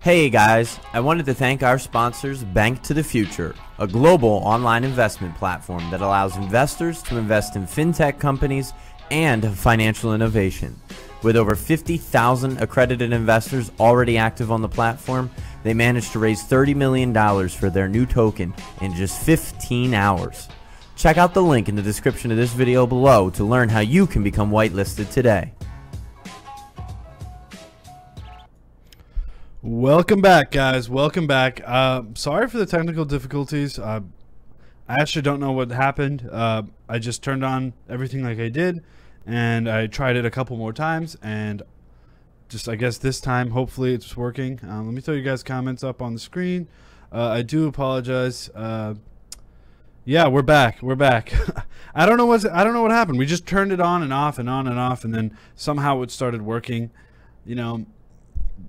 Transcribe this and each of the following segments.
Hey guys, I wanted to thank our sponsors, Bank to the Future, a global online investment platform that allows investors to invest in fintech companies and financial innovation. With over 50,000 accredited investors already active on the platform, they managed to raise $30 million for their new token in just 15 hours. Check out the link in the description of this video below to learn how you can become whitelisted today. Welcome back, guys. Welcome back. Sorry for the technical difficulties. I actually don't know what happened. I just turned on everything like I did, and I tried it a couple more times, and just I guess this time, hopefully, it's working. Let me throw you guys comments up on the screen. I do apologize. Yeah, we're back. We're back. I don't know what happened. We just turned it on and off and on and off, and then somehow it started working. You know.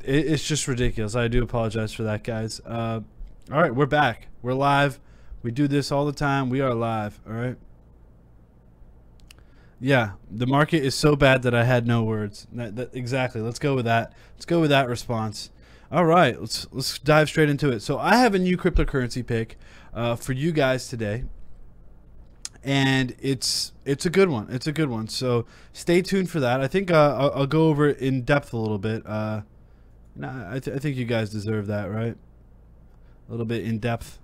It's just ridiculous. I do apologize for that, guys. All right, we're back. We're live. We do this all the time. We are live. All right. Yeah, the market is so bad that I had no words. Exactly. Let's go with that. Let's go with that response. All right, let's dive straight into it. So I have a new cryptocurrency pick for you guys today, and it's a good one. It's a good one. So stay tuned for that. I think I'll go over it in depth a little bit. I think you guys deserve that, right? A little bit in-depth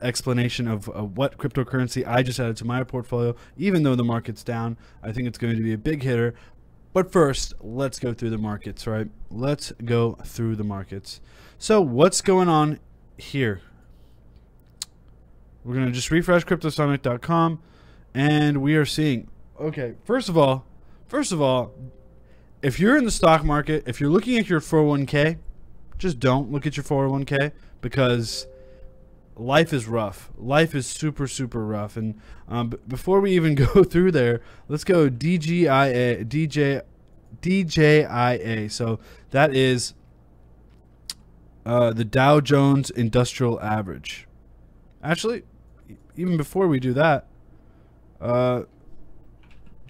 explanation of what cryptocurrency I just added to my portfolio. Even though the market's down, I think it's going to be a big hitter. But first, let's go through the markets, right? Let's go through the markets. So what's going on here? We're going to just refresh cryptosummit.com, and we are seeing, okay, first of all, if you're in the stock market, if you're looking at your 401k, just don't look at your 401k, because life is rough. Life is super, super rough. And before we even go through there, let's go DJIA. So that is the Dow Jones Industrial Average. Actually, even before we do that,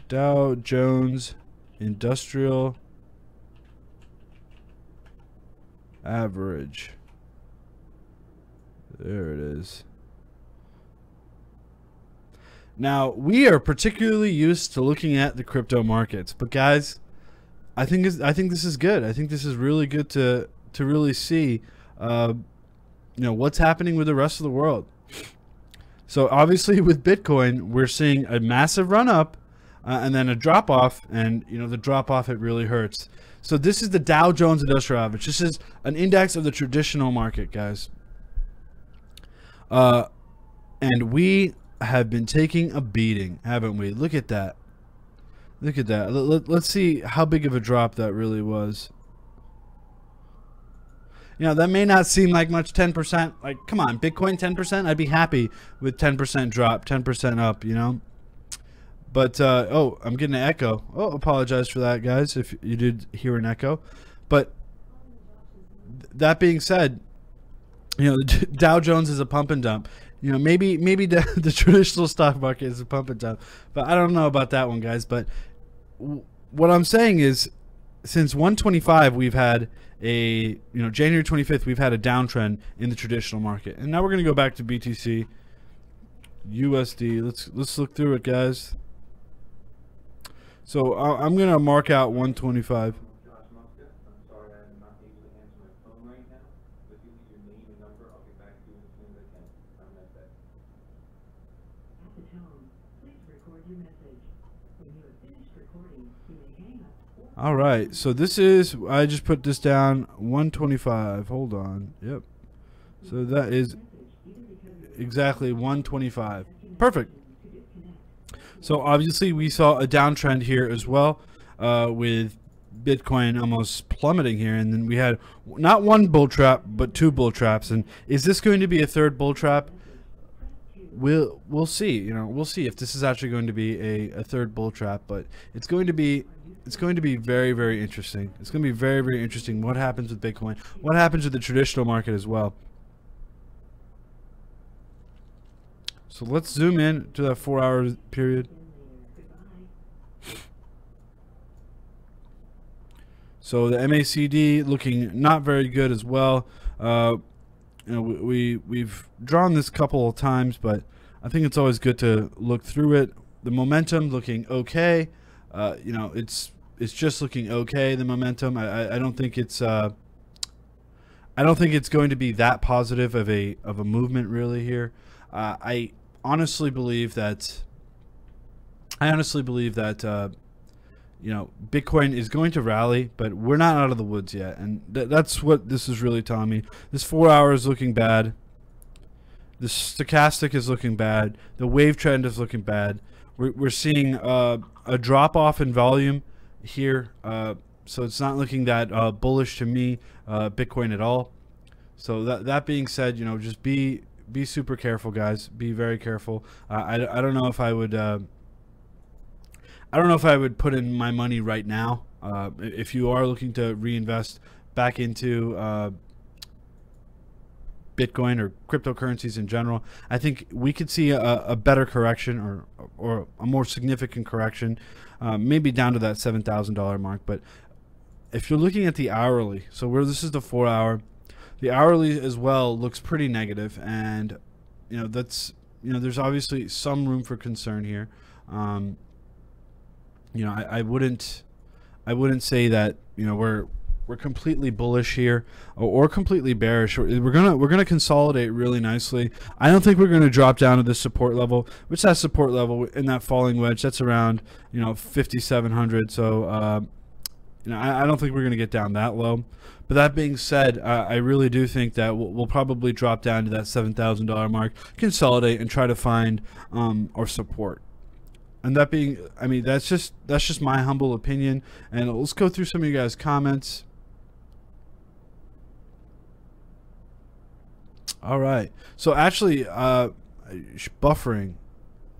Dow Jones Industrial Average. There it is. Now, we are particularly used to looking at the crypto markets, but guys, I think this is good. I think this is really good to really see what's happening with the rest of the world. So obviously with Bitcoin, we're seeing a massive run up and then a drop off, and the drop off, it really hurts. So this is the Dow Jones Industrial Average. This is an index of the traditional market, guys. And we have been taking a beating, haven't we? Look at that. Look at that. Let's see how big of a drop that really was. That may not seem like much, 10%. Like, come on, Bitcoin 10%? I'd be happy with 10% drop, 10% up, But, oh, I'm getting an echo. Oh, apologize for that, guys, if you did hear an echo. But that being said, the Dow Jones is a pump and dump. Maybe the traditional stock market is a pump and dump. But I don't know about that one, guys. But what I'm saying is, since 125, we've had a, January 25th, we've had a downtrend in the traditional market. And now we're going to go back to BTC, USD. Let's look through it, guys. So I'm going to mark out 125. All right, so this is, I just put this down, 125. Hold on. Yep. So that is exactly 125. Perfect. So obviously we saw a downtrend here as well, with Bitcoin almost plummeting here, and then we had not one bull trap but two bull traps. And is this going to be a third bull trap? We'll see. We'll see if this is actually going to be a third bull trap, but it's going to be very, very interesting. It's going to be very, very interesting what happens with Bitcoin, what happens with the traditional market as well. So let's zoom in to that 4-hour period. So the MACD looking not very good as well. You know, we've drawn this couple of times, but I think it's always good to look through it. The momentum looking okay. You know, it's just looking okay. The momentum. I don't think it's going to be that positive of a movement really here. I honestly believe that. You know, Bitcoin is going to rally, but we're not out of the woods yet, and that's what this is really telling me. This 4 hour is looking bad. The stochastic is looking bad. The wave trend is looking bad. We're seeing a drop off in volume here, so it's not looking that bullish to me, Bitcoin at all. So that being said, you know, just be super careful, guys. Be very careful. I don't know if I would. I don't know if I would put in my money right now. If you are looking to reinvest back into Bitcoin or cryptocurrencies in general, I think we could see a better correction or a more significant correction, maybe down to that $7,000 mark. But if you're looking at the hourly, so where this is the 4 hour, the hourly as well looks pretty negative, and you know that's, you know, there's obviously some room for concern here. You know, I wouldn't say that, you know, we're completely bullish here or completely bearish. We're gonna consolidate really nicely. I don't think we're gonna drop down to this support level, which that support level in that falling wedge, that's around, you know, 5,700. So you know, I don't think we're gonna get down that low. But that being said, I really do think that we'll probably drop down to that $7,000 mark, consolidate, and try to find our support. And that being, I mean, that's just my humble opinion. And let's go through some of you guys' comments. All right. So actually, buffering,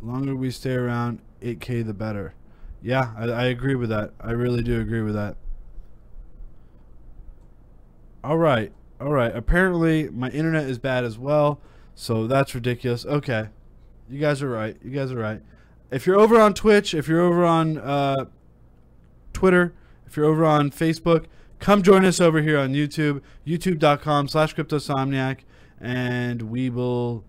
the longer we stay around 8K, the better. Yeah, I agree with that. I really do agree with that. All right. All right. Apparently, my internet is bad as well. So that's ridiculous. Okay. You guys are right. You guys are right. If you're over on Twitch, if you're over on Twitter, if you're over on Facebook, come join us over here on YouTube, youtube.com/cryptosomniac, and we will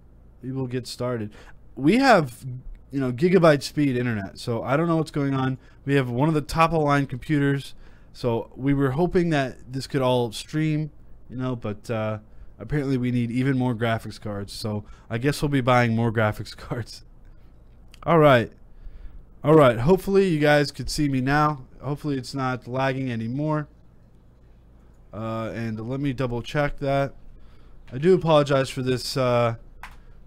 get started. We have, you know, gigabyte speed internet, so I don't know what's going on. We have one of the top of the line computers, so we were hoping that this could all stream, you know, but apparently we need even more graphics cards. So I guess we'll be buying more graphics cards. All right. All right. Hopefully you guys could see me now. Hopefully it's not lagging anymore. And let me double check that. I do apologize for this,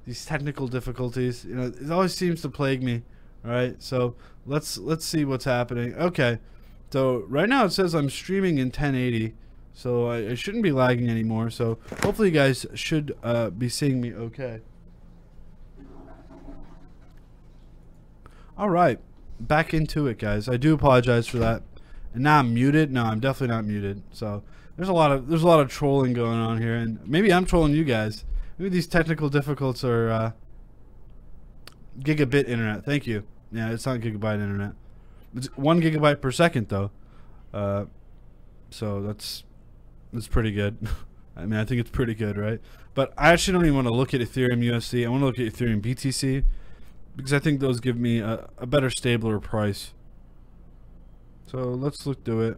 these technical difficulties. You know, it always seems to plague me. All right. So let's see what's happening. Okay. So right now it says I'm streaming in 1080. So I shouldn't be lagging anymore. So hopefully you guys should be seeing me okay. All right, back into it, guys. I do apologize for that. And now I'm muted. No, I'm definitely not muted. So there's a lot of trolling going on here, and maybe I'm trolling you guys. Maybe these technical difficulties are gigabit internet. Thank you. Yeah, it's not gigabyte internet. It's 1 gigabyte per second though. So that's pretty good. I mean, I think it's pretty good, right? But I actually don't even want to look at Ethereum USD. I want to look at Ethereum BTC. Because I think those give me a better, stabler price. So let's look through it.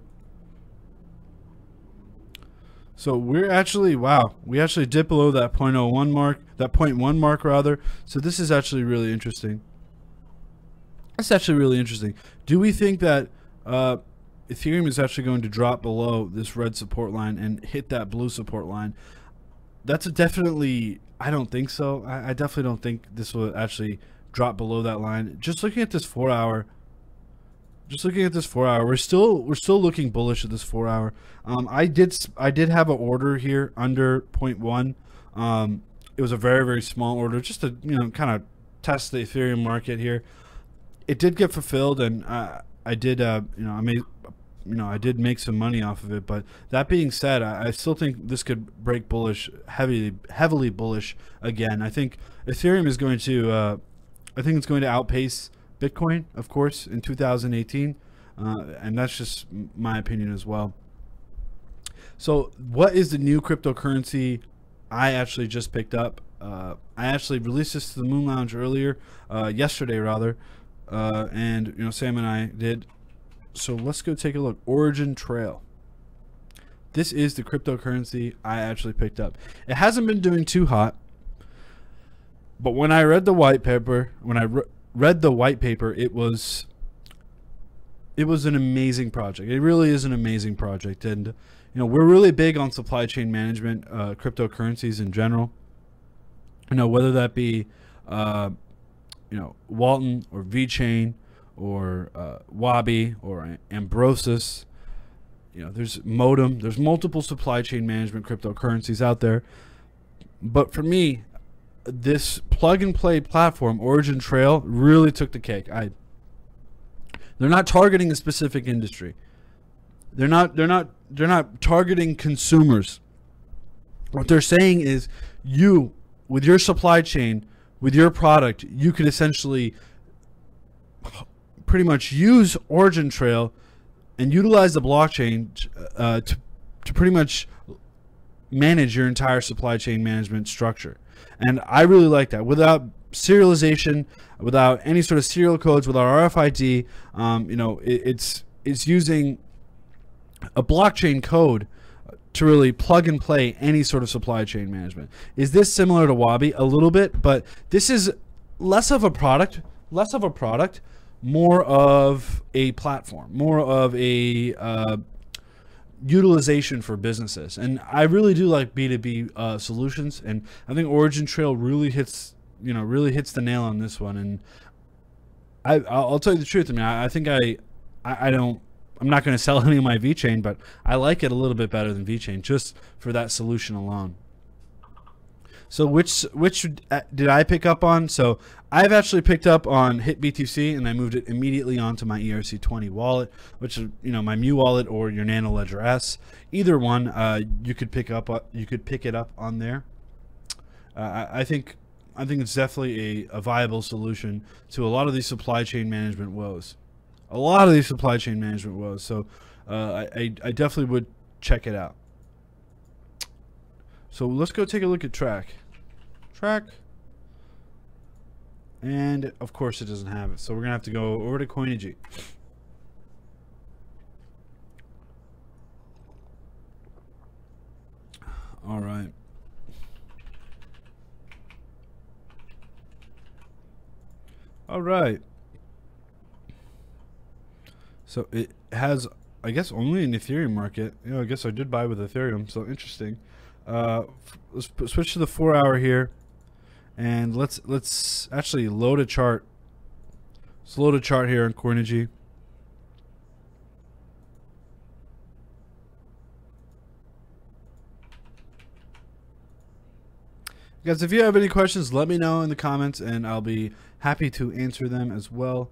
So we're actually, wow, we actually dipped below that 0.01 mark, that 0.1 mark rather. So this is actually really interesting. That's actually really interesting. Do we think that Ethereum is actually going to drop below this red support line and hit that blue support line? That's a definitely, I don't think so. I definitely don't think this will actually drop below that line. Just looking at this 4 hour, we're still looking bullish at this 4 hour. I did have an order here under 0.1. It was a very, very small order, just to, you know, kind of test the Ethereum market here. It did get fulfilled, and I did I did make some money off of it. But that being said, I still think this could break bullish, heavily bullish again. I think Ethereum is going to I think it's going to outpace Bitcoin, of course, in 2018, and that's just my opinion as well. So what is the new cryptocurrency I actually just picked up? I actually released this to the Moon Lounge earlier, yesterday rather, and Sam and I did. So let's go take a look. Origin Trail. This is the cryptocurrency I actually picked up. It hasn't been doing too hot, but when I read the white paper, it was an amazing project. It really is an amazing project, and we're really big on supply chain management, cryptocurrencies in general. Whether that be Walton or VeChain or Wabi or Ambrosis. There's Modem. There's multiple supply chain management cryptocurrencies out there. But for me, this plug and play platform, Origin Trail, really took the cake. They're not targeting a specific industry. They're not targeting consumers. What they're saying is, you, with your supply chain, with your product, you could essentially pretty much use Origin Trail and utilize the blockchain to pretty much manage your entire supply chain management structure. And I really like that. Without serialization, without any sort of serial codes, without RFID, it's using a blockchain code to really plug and play any sort of supply chain management. Is this similar to Wabi? A little bit, but this is less of a product, more of a platform, more of a utilization for businesses. And I really do like B2B solutions, and I think Origin Trail really hits the nail on this one. And I'll tell you the truth. I think I'm not going to sell any of my VeChain, but I like it a little bit better than VeChain just for that solution alone. So which did I pick up on? So I've actually picked up on HitBTC, and I moved it immediately onto my ERC20 wallet, which is my Mu wallet or your Nano Ledger S. Either one, you could pick it up on there. I think it's definitely a viable solution to a lot of these supply chain management woes. So I definitely would check it out. So let's go take a look at Track. And of course it doesn't have it. So we're gonna have to go over to Coinigy. All right. So it has, I guess, only an Ethereum market. I guess I did buy with Ethereum, so interesting. Let's switch to the 4-hour here, and let's actually load a chart. Let's load a chart here on Coinigy. Guys, if you have any questions, let me know in the comments, and I'll be happy to answer them as well.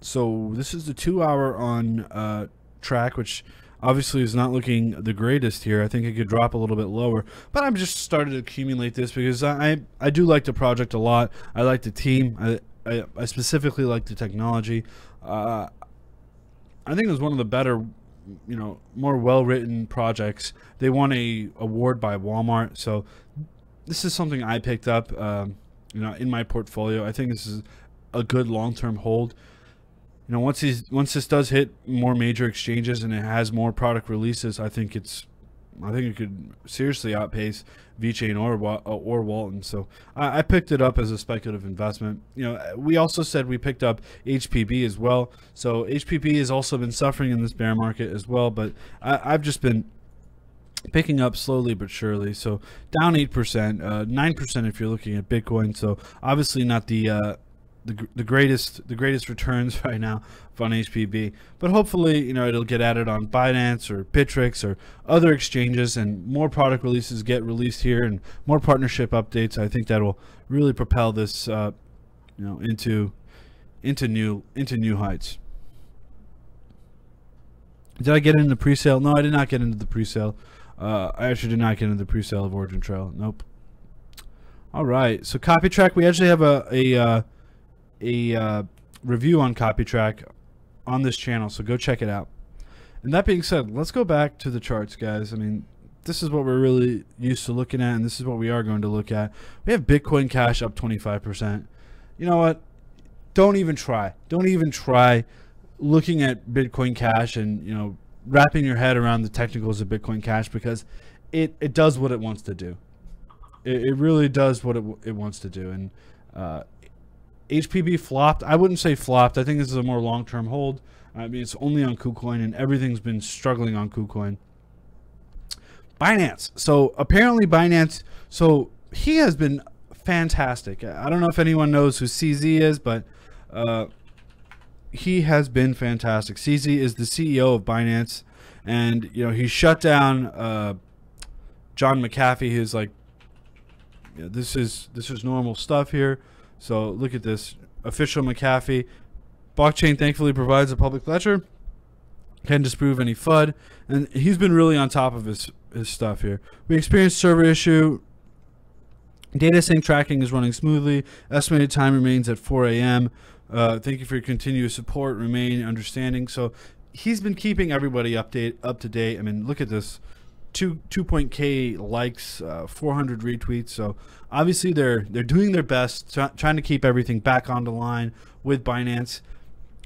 So this is the 2-hour on Track, which obviously is not looking the greatest here. I think it could drop a little bit lower, but I'm just started to accumulate this because I do like the project a lot. I like the team. I specifically like the technology. I think it was one of the better, more well-written projects. They won a award by Walmart, so this is something I picked up, in my portfolio. I think this is a good long-term hold. Once this does hit more major exchanges and it has more product releases, I think it could seriously outpace VeChain or Walton. So I picked it up as a speculative investment. We also said we picked up HPB as well. So HPB has also been suffering in this bear market as well, but I've just been picking up slowly but surely. So down 8%, 9% if you're looking at Bitcoin. So obviously not the greatest returns right now on HPB, but hopefully it'll get added on Binance or Bittrex or other exchanges, and more product releases get released here and more partnership updates. I think that'll really propel this into new heights. Did I get into the pre-sale? No, I did not get into the pre-sale. I actually did not get into the pre-sale of Origin Trail. Nope. All right, so CopyTrack, we actually have a review on CopyTrack on this channel, so go check it out. And that being said, let's go back to the charts, guys. I mean, this is what we're really used to looking at, and this is what we are going to look at. We have Bitcoin Cash up 25%. You know what? Don't even try. Don't even try looking at Bitcoin Cash and, you know, wrapping your head around the technicals of Bitcoin Cash, because it does what it wants to do. It really does what it wants to do. And HPB flopped. I wouldn't say flopped. I think this is a more long-term hold. I mean, it's only on KuCoin, and everything's been struggling on KuCoin. Binance. So apparently Binance, so he has been fantastic. I don't know if anyone knows who CZ is, but he has been fantastic. CZ is the CEO of Binance, and you know, he shut down John McAfee, who's like, you know, this is normal stuff here. So look at this. Official McAfee. Blockchain thankfully provides a public ledger. Can disprove any FUD. And he's been really on top of his stuff here. We experienced server issue. Data sync tracking is running smoothly. Estimated time remains at 4 a.m. Thank you for your continuous support. Remain understanding. So he's been keeping everybody up to date. I mean, look at this. 2.k likes, 400 retweets. So obviously they're doing their best, trying to keep everything back on the line with Binance.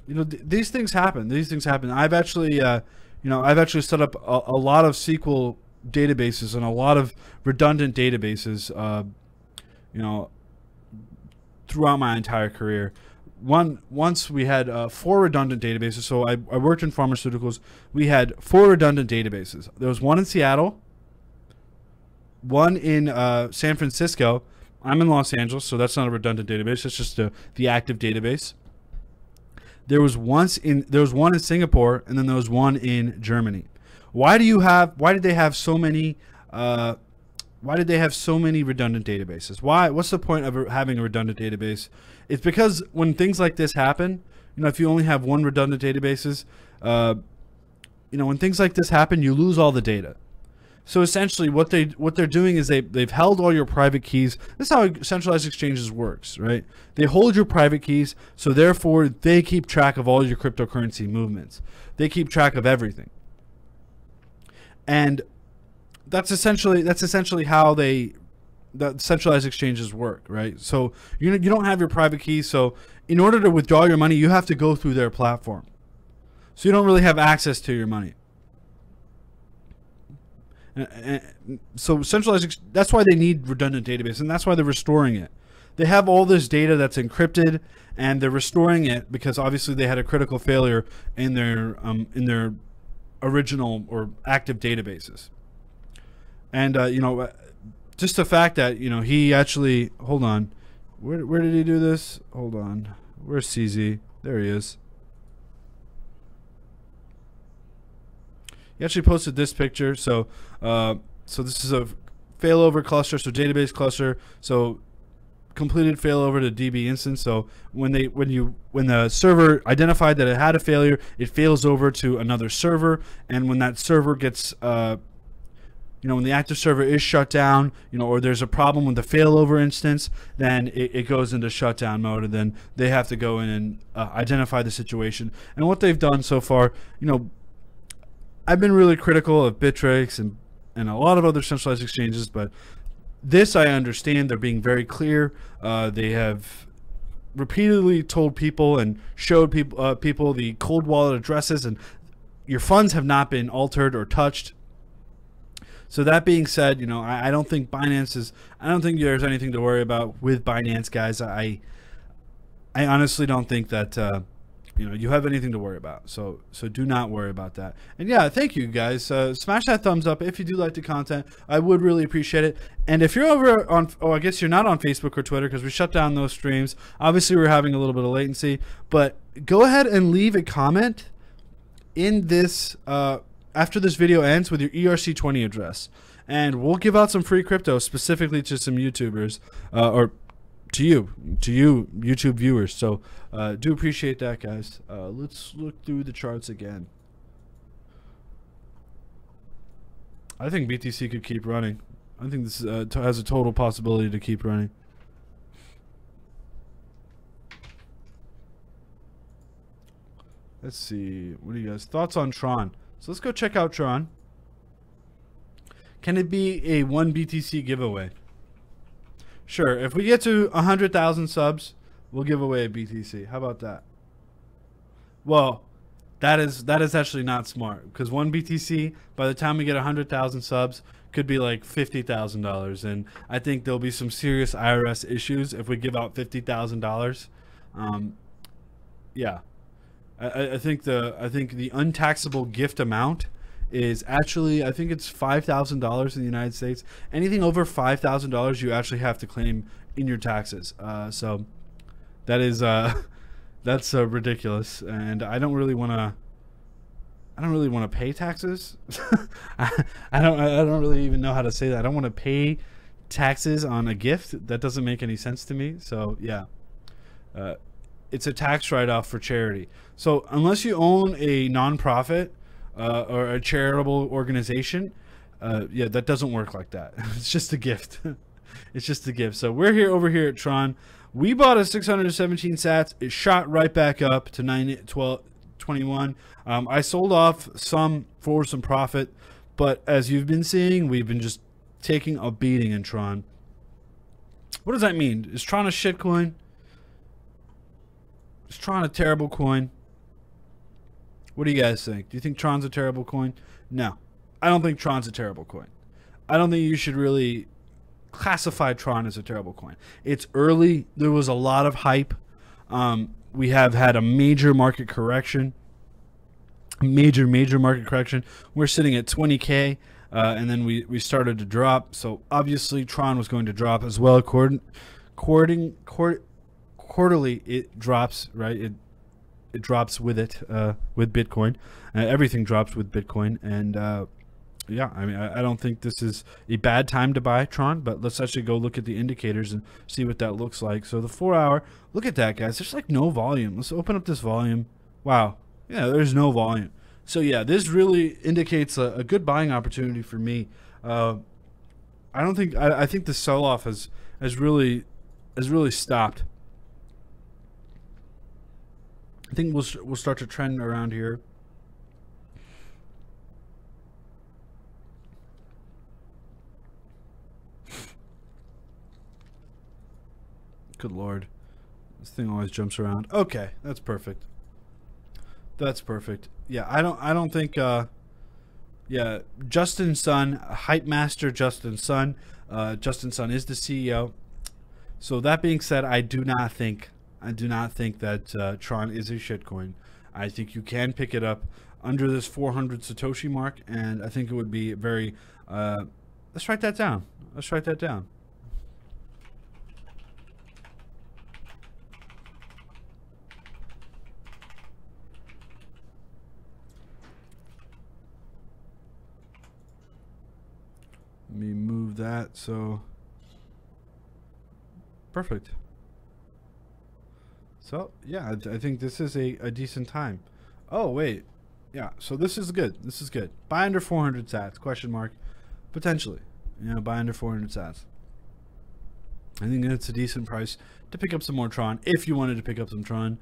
You know, these things happen. These things happen. I've actually, I've actually set up a lot of SQL databases and a lot of redundant databases, throughout my entire career. Once we had 4 redundant databases. So I worked in pharmaceuticals. We had 4 redundant databases. There was one in Seattle, one in San Francisco. I'm in Los Angeles, so that's not a redundant database. That's just the active database. There was one in Singapore, and then there was one in Germany. Why did they have so many redundant databases? What's the point of having a redundant database? It's because when things like this happen, you know, if you only have one redundant databases, when things like this happen, you lose all the data. So essentially what they're doing is they've held all your private keys. This is how centralized exchanges works, right? They hold your private keys, so therefore they keep track of all your cryptocurrency movements. They keep track of everything. And that's essentially how the centralized exchanges work, right? So you don't have your private keys, so in order to withdraw your money, you have to go through their platform. So you don't really have access to your money. So centralized, that's why they need redundant database, and that's why they're restoring it. They have all this data that's encrypted, and they're restoring it because obviously they had a critical failure in their original or active databases. And just the fact that he actually, hold on, where did he do this? Hold on, where's CZ? There he is. He actually posted this picture. So this is a failover cluster, so database cluster. So completed failover to DB instance. So when the server identified that it had a failure, it fails over to another server, and when that server gets when the active server is shut down, or there's a problem with the failover instance, then it goes into shutdown mode, and then they have to go in and identify the situation. And what they've done so far, I've been really critical of Bittrex and a lot of other centralized exchanges, but this I understand. They're being very clear. They have repeatedly told people and showed people the cold wallet addresses, and your funds have not been altered or touched. So that being said, I don't think I don't think there's anything to worry about with Binance, guys. I honestly don't think that you have anything to worry about. So do not worry about that. And yeah, thank you guys. Smash that thumbs up if you do like the content. I would really appreciate it. And if you're over on, I guess you're not on Facebook or Twitter because we shut down those streams. Obviously, we're having a little bit of latency, but go ahead and leave a comment in this after this video ends with your ERC20 address, and we'll give out some free crypto specifically to some YouTubers or to you YouTube viewers. So do appreciate that, guys. Let's look through the charts again. I think BTC could keep running. I think this has a total possibility to keep running. Let's see. What do you guys thoughts on Tron? So let's go check out Tron. Can it be a 1 BTC giveaway? Sure. If we get to 100,000 subs, we'll give away a BTC. How about that? Well, that is actually not smart, because 1 BTC, by the time we get 100,000 subs, could be like $50,000, and I think there'll be some serious IRS issues if we give out $50,000. Yeah, I think the untaxable gift amount is actually, I think it's $5,000 in the United States. Anything over $5,000, you actually have to claim in your taxes. So that is that's ridiculous, and I don't really want to pay taxes. I don't really even know how to say that. I don't want to pay taxes on a gift. That doesn't make any sense to me. So yeah, it's a tax write-off for charity. So unless you own a nonprofit or a charitable organization, yeah, that doesn't work like that. It's just a gift. It's just a gift. So we're over here at Tron. We bought a 617 sats. It shot right back up to 21. I sold off some for some profit, but as you've been seeing, we've been just taking a beating in Tron. What does that mean? Is Tron a shit coin? Is Tron a terrible coin? What do you guys think? Do you think Tron's a terrible coin? No, I don't think Tron's a terrible coin. I don't think you should really classify Tron as a terrible coin. It's early. There was a lot of hype. We have had a major market correction. Major market correction. We're sitting at 20K, and then we started to drop. So obviously Tron was going to drop as well. Quarterly it drops, right? It drops with it, with Bitcoin. Everything drops with Bitcoin, and yeah, I mean, I don't think this is a bad time to buy Tron, but let's actually go look at the indicators and see what that looks like. So the 4 hour, look at that, guys. There's like no volume. Let's open up this volume. Wow. Yeah, there's no volume. So yeah, this really indicates a good buying opportunity for me. I think the sell-off has really stopped. I think we'll start to trend around here. Good Lord. This thing always jumps around. Okay, that's perfect. That's perfect. Yeah, I don't think yeah, Justin Sun, Hype Master Justin Sun. Justin Sun is the CEO. So that being said, I do not think that Tron is a shitcoin. I think you can pick it up under this 400 Satoshi mark, and I think it would be very let's write that down. Let's write that down. Let me move that, so perfect. So yeah, I think this is a decent time. Oh wait, yeah, so this is good. This is good. Buy under 400 sats, question mark, potentially. You know, buy under 400 sats. I think it's a decent price to pick up some more Tron if you wanted to pick up some Tron.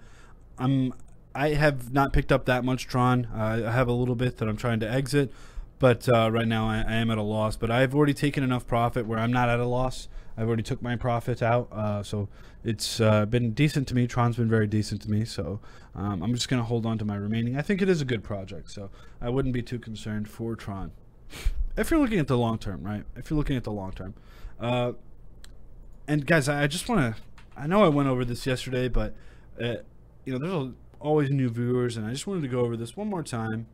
I have not picked up that much Tron. I have a little bit that I'm trying to exit, but right now I am at a loss. But I've already taken enough profit where I'm not at a loss. I've already took my profit out, so it's been decent to me. Tron's been very decent to me, so I'm just going to hold on to my remaining. I think it is a good project, so I wouldn't be too concerned for Tron. If you're looking at the long term, right? If you're looking at the long term. And guys, I just want to, I know I went over this yesterday, but you know, there's always new viewers, and I just wanted to go over this one more time.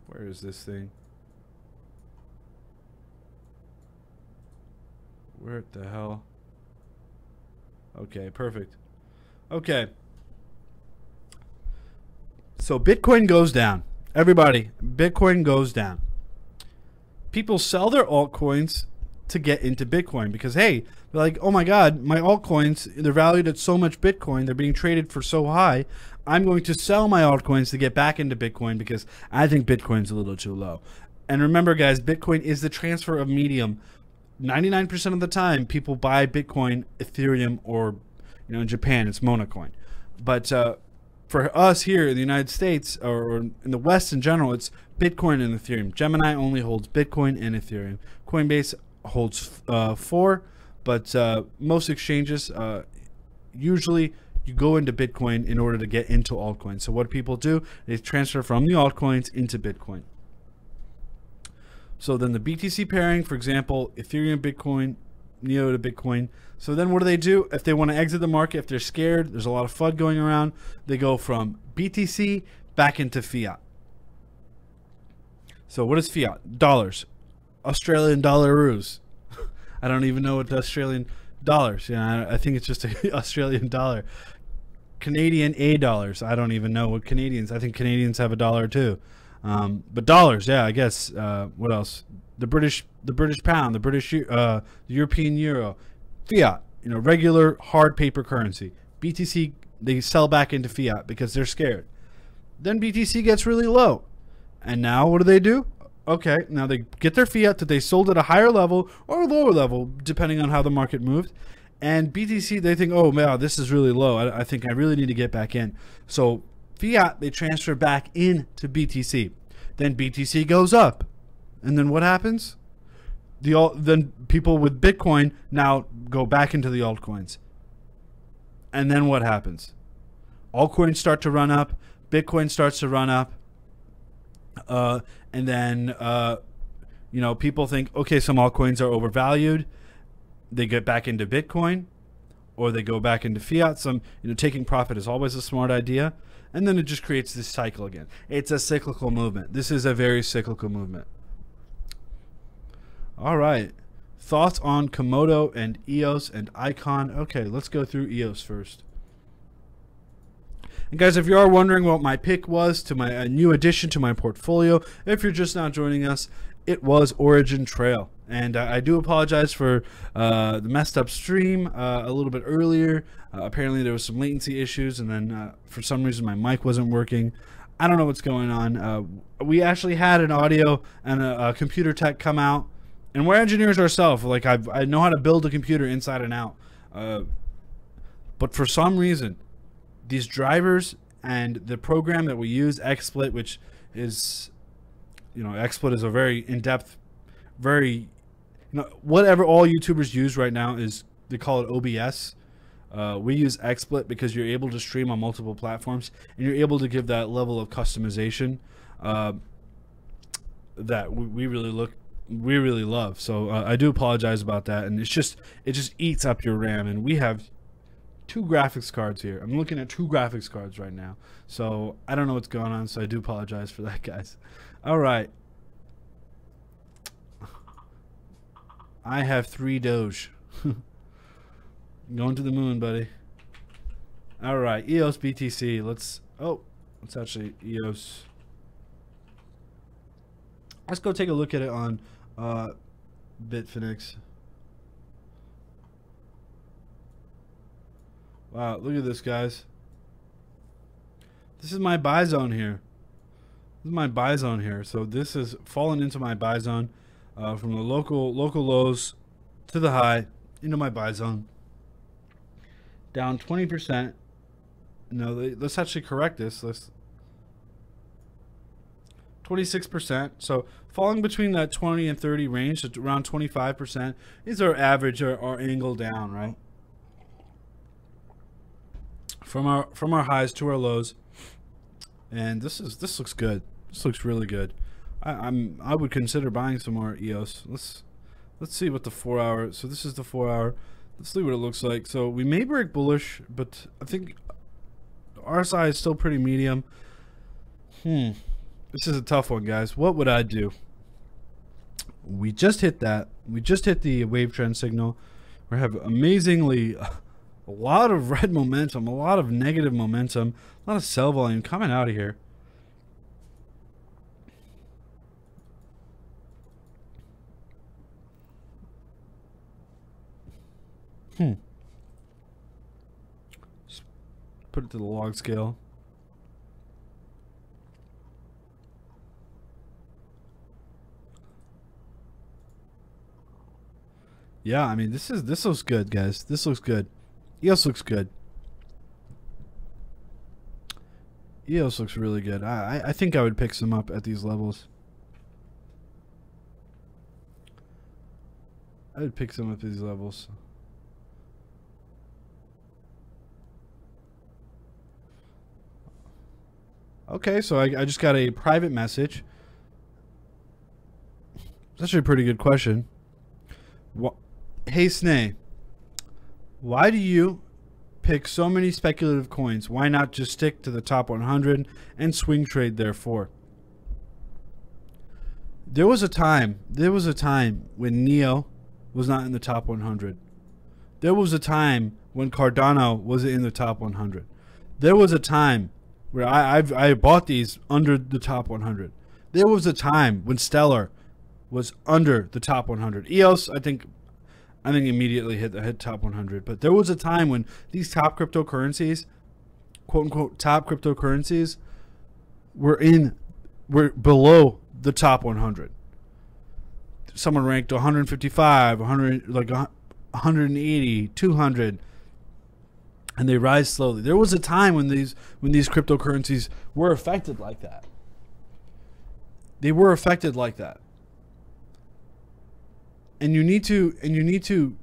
Where is this thing? Where the hell? Okay, perfect. Okay. So Bitcoin goes down. Everybody, Bitcoin goes down. People sell their altcoins to get into Bitcoin because, hey, they're like, oh my God, my altcoins, they're valued at so much Bitcoin. They're being traded for so high. I'm going to sell my altcoins to get back into Bitcoin because I think Bitcoin's a little too low. And remember, guys, Bitcoin is the transfer of medium. 99% of the time, people buy Bitcoin, Ethereum, or, you know, in Japan, it's Monacoin. But for us here in the United States or in the West in general, it's Bitcoin and Ethereum. Gemini only holds Bitcoin and Ethereum. Coinbase holds 4, but most exchanges usually you go into Bitcoin in order to get into altcoins. So what people do, they transfer from the altcoins into Bitcoin. So then the BTC pairing, for example, Ethereum, Bitcoin, Neo to Bitcoin. So then what do? If they want to exit the market, if they're scared, there's a lot of FUD going around, they go from BTC back into fiat. So what is fiat? Dollars. Australian dollaroos. I don't even know what the Australian dollars. Yeah, I think it's just an Australian dollar. Canadian A dollars. I don't even know what Canadians. I think Canadians have a dollar too. But dollars, yeah, I guess. What else? The British pound, the European euro, fiat. Regular hard paper currency. BTC, they sell back into fiat because they're scared. Then BTC gets really low, and now what do? Okay, now they get their fiat that they sold at a higher level or a lower level, depending on how the market moved. And BTC, they think, oh, wow, this is really low. I think I really need to get back in. So fiat, they transfer back into BTC. Then BTC goes up. And then what happens? Then people with Bitcoin now go back into the altcoins. And then what happens? Altcoins start to run up. Bitcoin starts to run up. And then, people think, okay, some altcoins are overvalued. They get back into Bitcoin, or they go back into fiat. Taking profit is always a smart idea. And then it just creates this cycle again. It's a cyclical movement. This is a very cyclical movement. All right. Thoughts on Komodo and EOS and Icon. Okay, let's go through EOS first. And guys, if you are wondering what my pick was to my new addition to my portfolio, if you're just now joining us, it was Origin Trail. And I do apologize for the messed up stream a little bit earlier. Apparently there was some latency issues, and then for some reason my mic wasn't working. I don't know what's going on. We actually had an audio and a computer tech come out, and we're engineers ourselves. Like I know how to build a computer inside and out. But for some reason, these drivers and the program that we use, XSplit, which is, XSplit is a very in-depth, very, whatever all YouTubers use right now is, they call it OBS. We use XSplit because you're able to stream on multiple platforms, and you're able to give that level of customization that we really love. So I do apologize about that, and it just eats up your RAM, and we have 2 graphics cards here. I'm looking at 2 graphics cards right now, so I don't know what's going on, so I do apologize for that, guys. All right, I have 3 Doge. Going to the moon, buddy. All right, EOS BTC. Let's actually EOS. Let's go take a look at it on Bitfinex. Wow, look at this, guys. This is my buy zone here. This is my buy zone here. So this is fallen into my buy zone from the local lows to the high into my buy zone. Down 20%. No, let's actually correct this. Let's 26%. So falling between that 20 and 30 range, so around 25% is our average or angle down, right? From our highs to our lows, and this looks good. This looks really good. I would consider buying some more EOS. Let's see what the 4 hour. So this is the 4 hour. Let's see what it looks like. So we may break bullish, but I think RSI is still pretty medium. This is a tough one, guys. What would I do? We just hit that. We just hit the wave trend signal. We have amazingly a lot of red momentum, a lot of negative momentum, a lot of sell volume coming out of here. Let's put it to the log scale. Yeah, I mean, this looks good, guys. This looks good. EOS looks good. EOS looks really good. I think I would pick some up at these levels. I would pick some up at these levels. Okay, so I just got a private message. It's actually a pretty good question. Hey Snay, why do you pick so many speculative coins? Why not just stick to the top 100 and swing trade therefore? There was a time when Neo was not in the top 100. There was a time when Cardano was in the top 100. There was a time where I bought these under the top 100. There was a time when Stellar was under the top 100. EOS, I think immediately hit top 100. But there was a time when these top cryptocurrencies, quote unquote top cryptocurrencies, were below the top 100. Someone ranked 155, 100, like 180, 200, and they rise slowly. There was a time when these cryptocurrencies were affected like that. They were affected like that. And you need to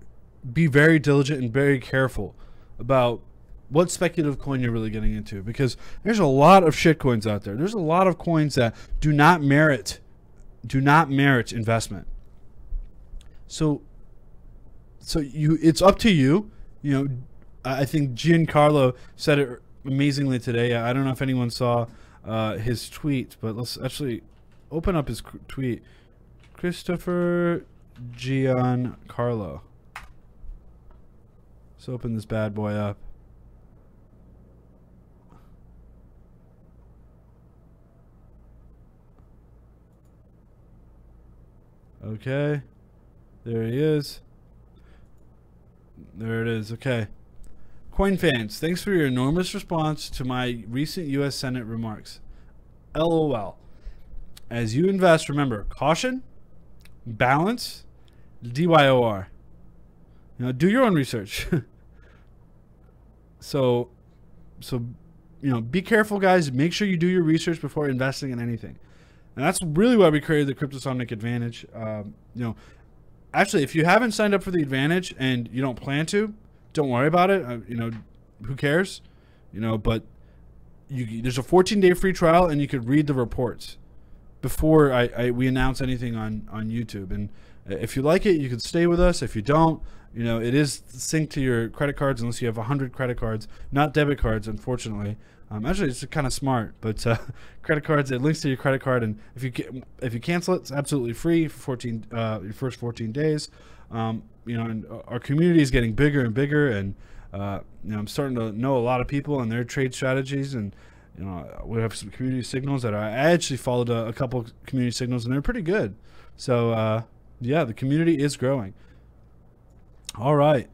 be very diligent and very careful about what speculative coin you're really getting into, because there's a lot of shit coins out there. There's a lot of coins that do not merit investment. So it's up to you. You know, I think Giancarlo said it amazingly today. I don't know if anyone saw his tweet, but let's actually open up his tweet. Christopher Giancarlo. Let's open this bad boy up. Okay. There he is. There it is. Okay. Coin fans, thanks for your enormous response to my recent U.S. Senate remarks. LOL. As you invest, remember, caution, balance, DYOR. You know, do your own research. So, you know, be careful, guys. Make sure you do your research before investing in anything. And that's really why we created the Cryptosomnic Advantage. You know, actually, if you haven't signed up for the Advantage and you don't plan to, don't worry about it. You know, who cares? You know, but there's a 14-day free trial, and you could read the reports before we announce anything on YouTube. And if you like it, you can stay with us. If you don't, you know, it is synced to your credit cards unless you have 100 credit cards, not debit cards, unfortunately. Actually, it's kind of smart, but credit cards, it links to your credit card, and if you cancel it, it's absolutely free for your first 14 days. You know, and our community is getting bigger and bigger, and you know, I'm starting to know a lot of people and their trade strategies, and you know, we have some community signals that I actually followed a couple of community signals, and they're pretty good. So yeah, the community is growing. All right.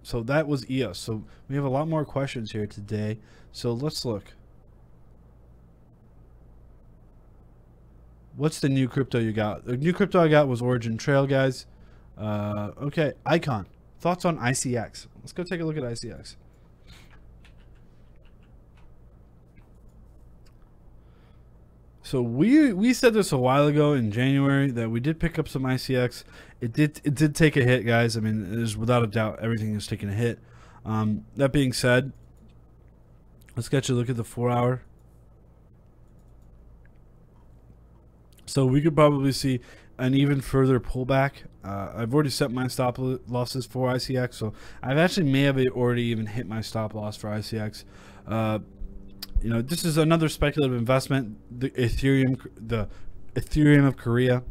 So that was EOS. So we have a lot more questions here today. So let's look. What's the new crypto you got? The new crypto I got was Origin Trail, guys. Okay, Icon. Thoughts on ICX? Let's go take a look at ICX. So we said this a while ago in January that we did pick up some ICX. It did take a hit, guys. I mean, there's without a doubt everything is taking a hit. That being said, let's get you a look at the 4-hour. So we could probably see an even further pullback. I've already set my stop losses for ICX, so I've actually may have already even hit my stop loss for ICX. You know, this is another speculative investment. The Ethereum of Korea.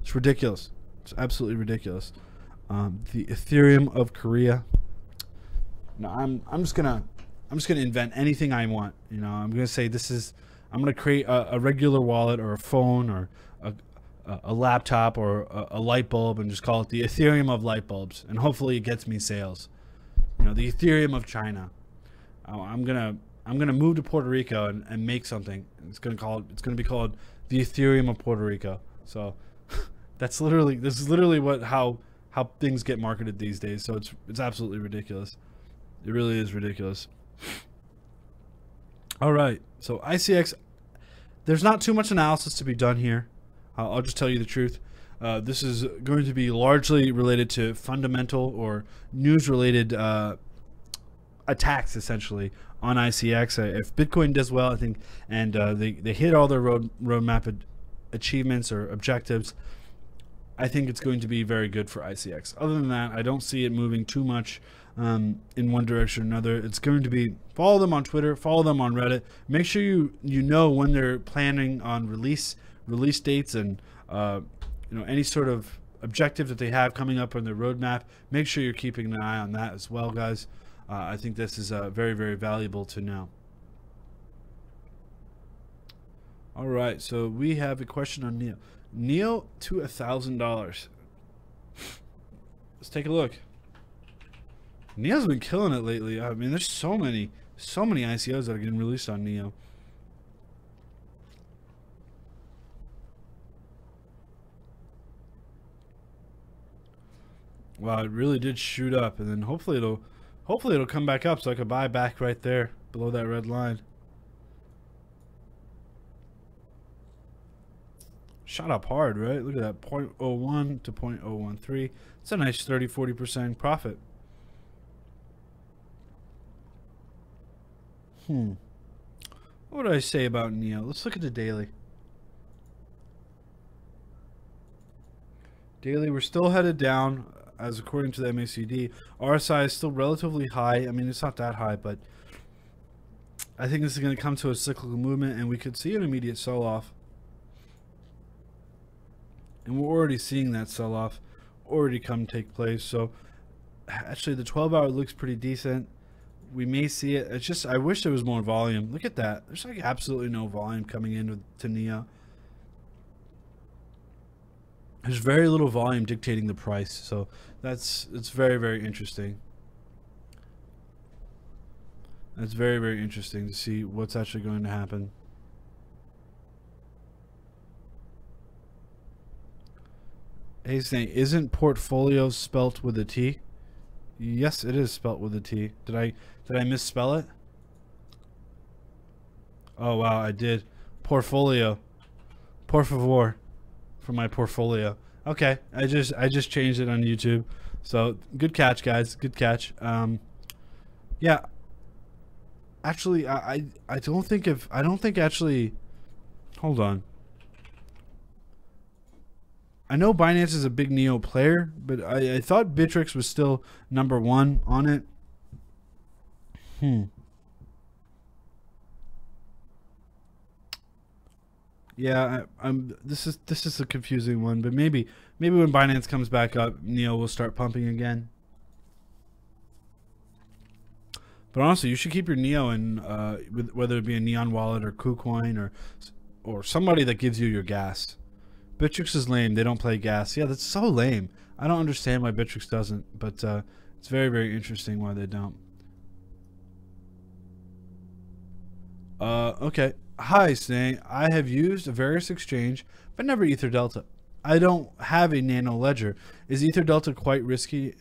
It's ridiculous. It's absolutely ridiculous. The Ethereum of Korea. No, I'm just gonna invent anything I want. You know, I'm gonna say I'm gonna create a regular wallet or a phone or a laptop or a light bulb and just call it the Ethereum of light bulbs, and hopefully it gets me sales. You know, the Ethereum of China. I'm gonna move to Puerto Rico and make something. It's gonna be called the Ethereum of Puerto Rico. So this is literally how things get marketed these days. So it's absolutely ridiculous. It really is ridiculous. All right. So ICX, there's not too much analysis to be done here. I'll just tell you the truth. This is going to be largely related to fundamental or news-related attacks, essentially, on ICX. If Bitcoin does well, I think, and they hit all their roadmap achievements or objectives, I think it's going to be very good for ICX. Other than that, I don't see it moving too much in one direction or another. It's going to be follow them on Twitter, follow them on Reddit. Make sure you know when they're planning on release dates and any sort of objective that they have coming up on their roadmap. Make sure you're keeping an eye on that as well, guys. I think this is very, very valuable to know. All right, so we have a question on NEO. NEO to $1,000. Let's take a look. NEO's been killing it lately. I mean, there's so many ICOs that are getting released on NEO. Wow, it really did shoot up, and then hopefully it'll come back up so I could buy back right there below that red line. Shot up hard, right? Look at that, 0.01 to 0.013. It's a nice 30-40% profit. What would I say about NEO? Let's look at the daily. Daily, we're still headed down, as according to the MACD. RSI is still relatively high. I mean, it's not that high, but I think this is going to come to a cyclical movement, and we could see an immediate sell-off. And we're already seeing that sell-off already take place. So, actually, the 12-hour looks pretty decent. We may see it. It's just, I wish there was more volume. Look at that. There's like absolutely no volume coming into NEO. There's very little volume dictating the price. So it's very, very interesting. That's very, very interesting to see what's actually going to happen. Hey, saying, isn't portfolio spelt with a T? Yes, it is spelt with a T. Did I misspell it? Oh wow, I did. Portfolio. Por favor. For my portfolio. Okay, I just changed it on YouTube. So good catch, guys. Good catch. Yeah. Actually, I don't think actually. Hold on. I know Binance is a big NEO player, but I thought Bittrex was still #1 on it. Yeah, this is a confusing one, but maybe when Binance comes back up, NEO will start pumping again. But honestly, you should keep your NEO in, whether it be a Neon wallet or KuCoin or somebody that gives you your gas. Bittrex is lame. They don't play gas. Yeah, that's so lame. I don't understand why Bittrex doesn't, but it's very, very interesting why they don't. Okay. Hi, saying I have used a various exchange, but never EtherDelta. I don't have a nano ledger. Is EtherDelta quite risky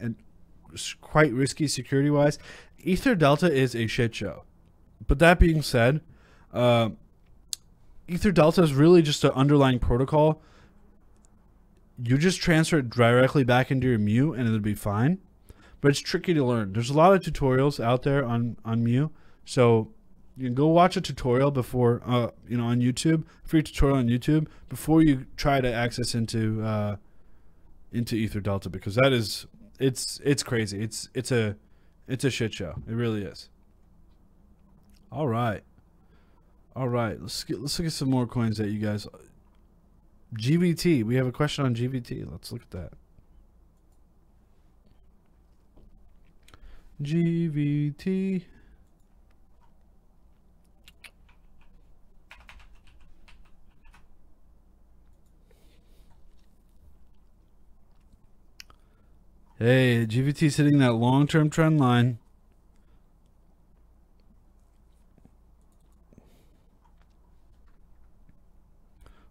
security-wise? EtherDelta is a shit show. But that being said, EtherDelta is really just an underlying protocol. You just transfer it directly back into your Mu and it'll be fine. But it's tricky to learn. There's a lot of tutorials out there on Mu. So you can go watch a tutorial before, on YouTube, free tutorial on YouTube, before you try to access into EtherDelta, because that is, it's crazy. It's a shit show. It really is. All right. Let's look at some more coins that you guys. GVT. We have a question on GVT. Let's look at that. GVT. Hey, GVT's hitting that long-term trend line.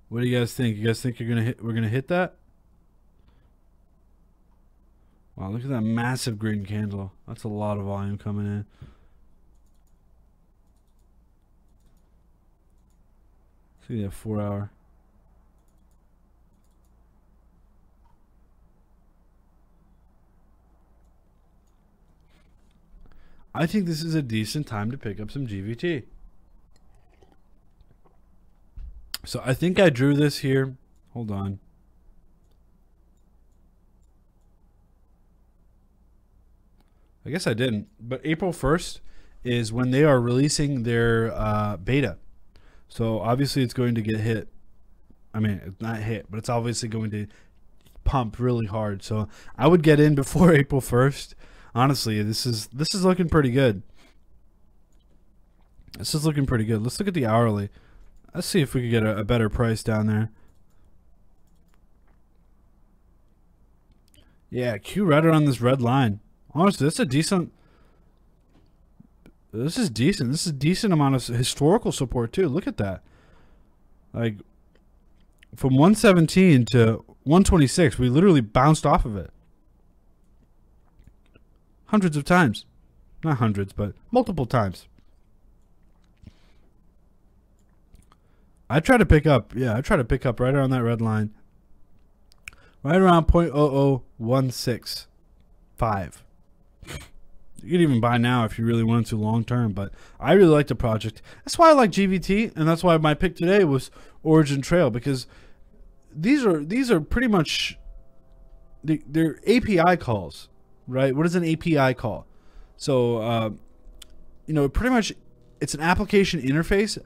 What do you guys think? You guys think we're gonna hit that? Wow, look at that massive green candle. That's a lot of volume coming in. See that 4 hour. I think this is a decent time to pick up some GVT. So I think I drew this here. Hold on. I guess I didn't. But April 1st is when they are releasing their beta. So obviously it's going to get hit. I mean, it's not hit, but it's obviously going to pump really hard. So I would get in before April 1st. Honestly, this is looking pretty good. This is looking pretty good. Let's look at the hourly. Let's see if we can get a better price down there. Yeah, Q right around this red line. Honestly, that's a decent. This is decent. This is a decent amount of historical support too. Look at that. Like from 117 to 126, we literally bounced off of it. Hundreds of times. Not hundreds, but multiple times. I try to pick up, yeah, I try to pick up right around that red line. Right around 0.00165. You could even buy now if you really wanted to long term, but I really like the project. That's why I like GVT, and that's why my pick today was Origin Trail, because these are pretty much they're API calls, right? What is an API call? So you know, pretty much it's an application interface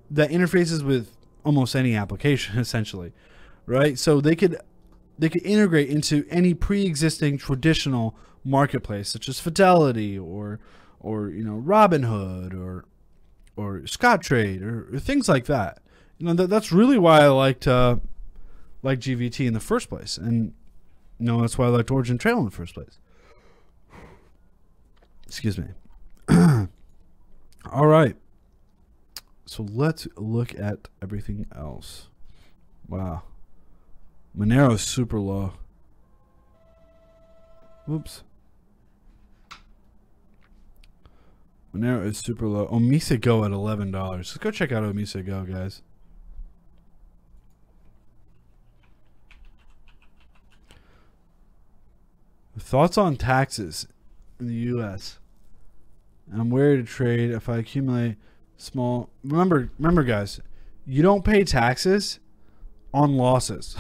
that interfaces with almost any application essentially, right? So they could integrate into any pre-existing traditional marketplace such as Fidelity or you know, Robinhood or Scottrade or things like that. You know, that's really why I liked GVT in the first place, and you know, that's why I liked Origin Trail in the first place. Excuse me. All right. So let's look at everything else. Wow. Monero is super low. Whoops. Monero is super low. OmiseGO at $11. Let's go check out OmiseGO, guys. Thoughts on taxes in the U.S. I'm wary to trade if I accumulate small. Remember, guys, you don't pay taxes on losses.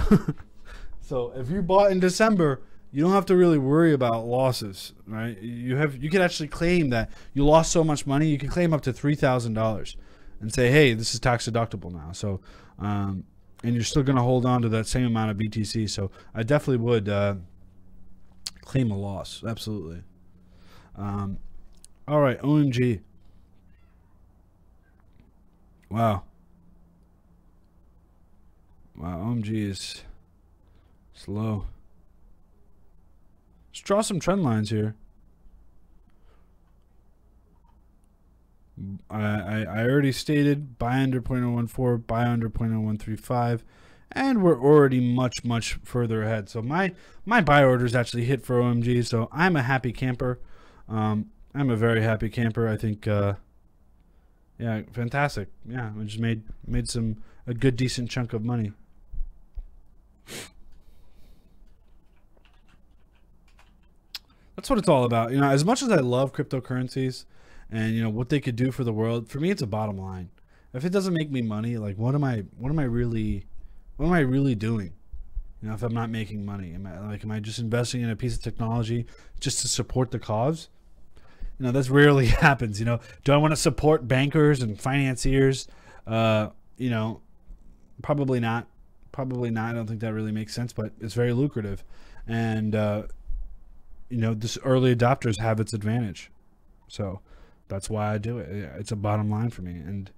So if you bought in December, you don't have to really worry about losses, right? You can actually claim that you lost so much money. You can claim up to $3,000 and say, hey, this is tax deductible now. So, and you're still going to hold on to that same amount of BTC. So I definitely would claim a loss. Absolutely. All right, OMG. Wow. Wow, OMG is slow. Let's draw some trend lines here. I already stated buy under 0.014, buy under 0.0135, and we're already much further ahead. So my buy orders actually hit for OMG, so I'm a happy camper. I'm a very happy camper. I think yeah, fantastic. Yeah, I just made a good decent chunk of money. That's what it's all about. You know, as much as I love cryptocurrencies and you know what they could do for the world, for me it's a bottom line. If it doesn't make me money, like what am I really doing? You know, if I'm not making money, am I just investing in a piece of technology just to support the cause? You know, that's rarely happens. You know, do I want to support bankers and financiers? You know, probably not. Probably not. I don't think that really makes sense, but it's very lucrative. And, you know, this early adopters have its advantage. So that's why I do it. It's a bottom line for me. And,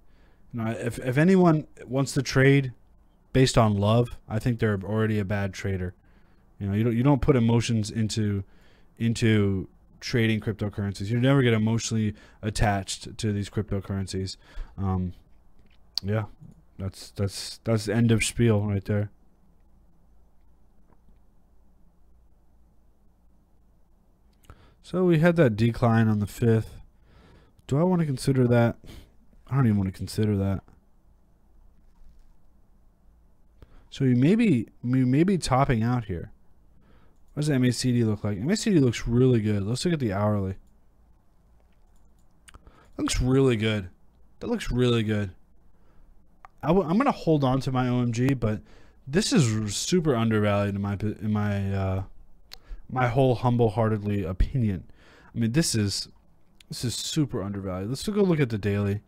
you know, if anyone wants to trade based on love, I think they're already a bad trader. You know, you don't put emotions into trading cryptocurrencies. You never get emotionally attached to these cryptocurrencies. Yeah, that's the end of spiel right there. So we had that decline on the 5th. Do I want to consider that? I don't even want to consider that. So we may be topping out here. What does the MACD look like? MACD looks really good. Let's look at the hourly. Looks really good. That looks really good. I'm gonna hold on to my OMG, but this is super undervalued in my whole humble-heartedly opinion. I mean, this is super undervalued. Let's go look at the daily.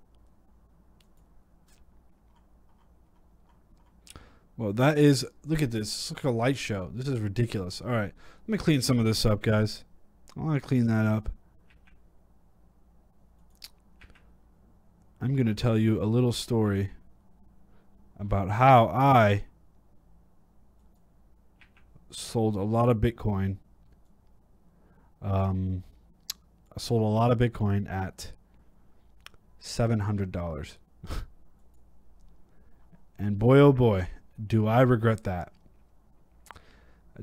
Well, that is, look at this. Look at a light show. This is ridiculous. All right, let me clean some of this up, guys. I want to clean that up. I'm going to tell you a little story about how I sold a lot of Bitcoin. I sold a lot of Bitcoin at $700. And boy, oh boy, do I regret that.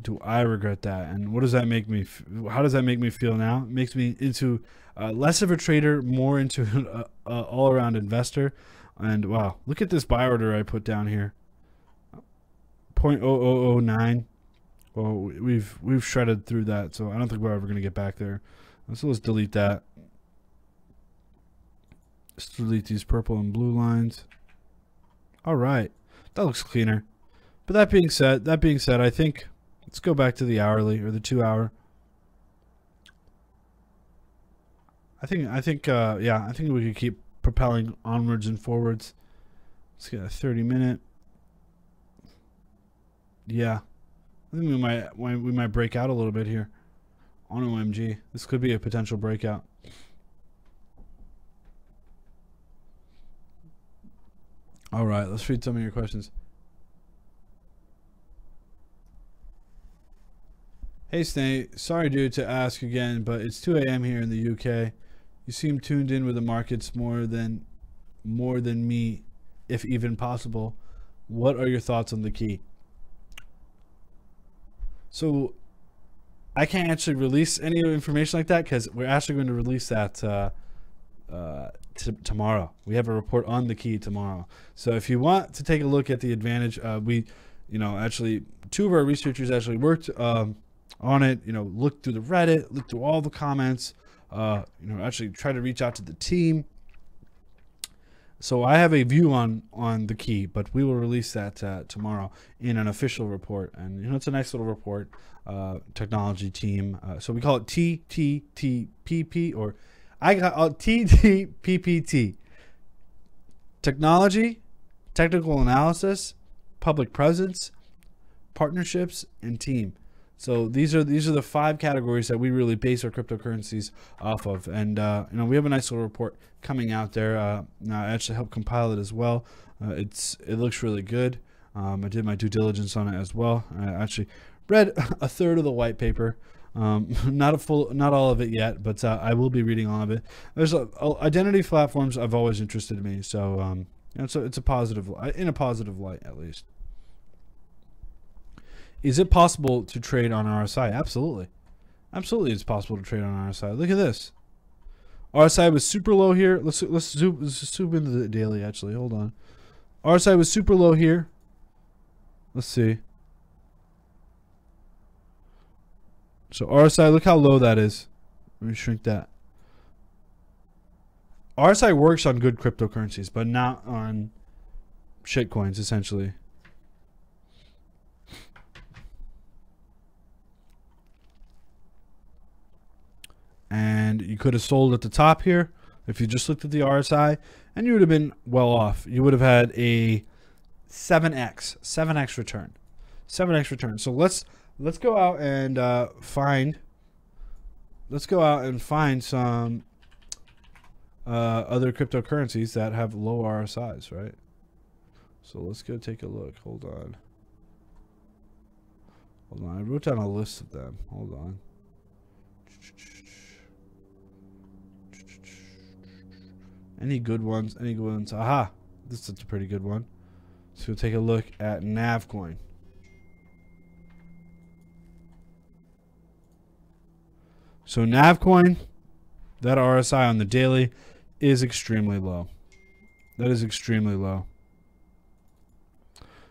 Do I regret that? And what does that make me? How does that make me feel now? It makes me into less of a trader, more into a all-around investor. And wow, look at this buy order I put down here. 0.0009. Well, we've shredded through that, so I don't think we're ever going to get back there. So let's delete that. Let's delete these purple and blue lines. All right, that looks cleaner. But that being said, I think let's go back to the hourly or the 2 hour. I think we could keep propelling onwards and forwards. Let's get a 30-minute. Yeah, I think we might break out a little bit here on OMG. This could be a potential breakout. All right, let's read some of your questions. Hey Snake, sorry dude to ask again, but it's 2 a.m. here in the UK. You seem tuned in with the markets more than me, if even possible. What are your thoughts on the key? So I can't actually release any information like that because we're actually going to release that tomorrow. We have a report on the key tomorrow. So if you want to take a look at the advantage, actually 2 of our researchers actually worked on it, look through the Reddit, look through all the comments, actually try to reach out to the team. So I have a view on the key, but we will release that tomorrow in an official report. And it's a nice little report, technology team. So we call it TTTPP, or I got TTPPT. Technology, technical analysis, public presence, partnerships, and team. So these are the 5 categories that we really base our cryptocurrencies off of, and we have a nice little report coming out there. I actually helped compile it as well. It looks really good. I did my due diligence on it as well. I actually read a third of the white paper, not all of it yet, but I will be reading all of it. There's identity platforms I've always interested in me, so it's a positive, in a positive light at least. Is it possible to trade on RSI? Absolutely. Absolutely, it's possible to trade on RSI. Look at this. RSI was super low here. Let's zoom into the daily, actually. Hold on. RSI was super low here. Let's see. So RSI, look how low that is. Let me shrink that. RSI works on good cryptocurrencies, but not on shitcoins, essentially. And you could have sold at the top here if you just looked at the RSI, and you would have been well off. You would have had a 7x return. 7x return. So let's go out and find some other cryptocurrencies that have low RSIs, right? So let's go take a look. Hold on. I wrote down a list of them. Hold on. Any good ones? Aha, this is a pretty good one. So we'll take a look at Navcoin. So Navcoin, that RSI on the daily is extremely low. That is extremely low.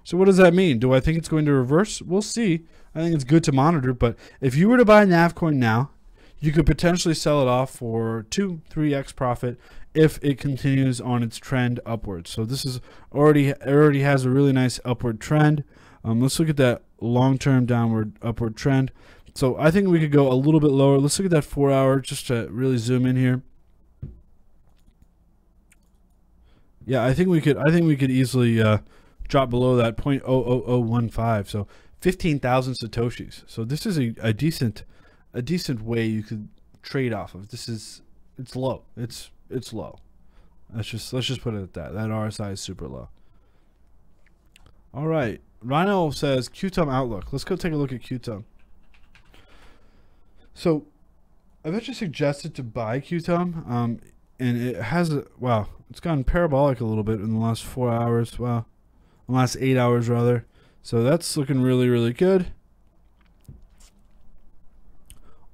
So what does that mean? Do I think it's going to reverse? We'll see. I think it's good to monitor. But if you were to buy Navcoin now, you could potentially sell it off for 2-3x profit if it continues on its trend upwards. So this is already has a really nice upward trend. Let's look at that long-term downward upward trend. So I think we could go a little bit lower. Let's look at that 4 hour just to really zoom in here. Yeah, I think we could easily drop below that 0.00015. So 15,000 satoshis. So this is a decent way you could trade off of. It's low. It's low. Let's just put it at that. That RSI is super low. All right. Rhino says Qtum outlook. Let's go take a look at Qtum. So I've actually suggested to buy Qtum, and it has it's gone parabolic a little bit in the last 4 hours. Wow, the last 8 hours rather. So that's looking really, really good.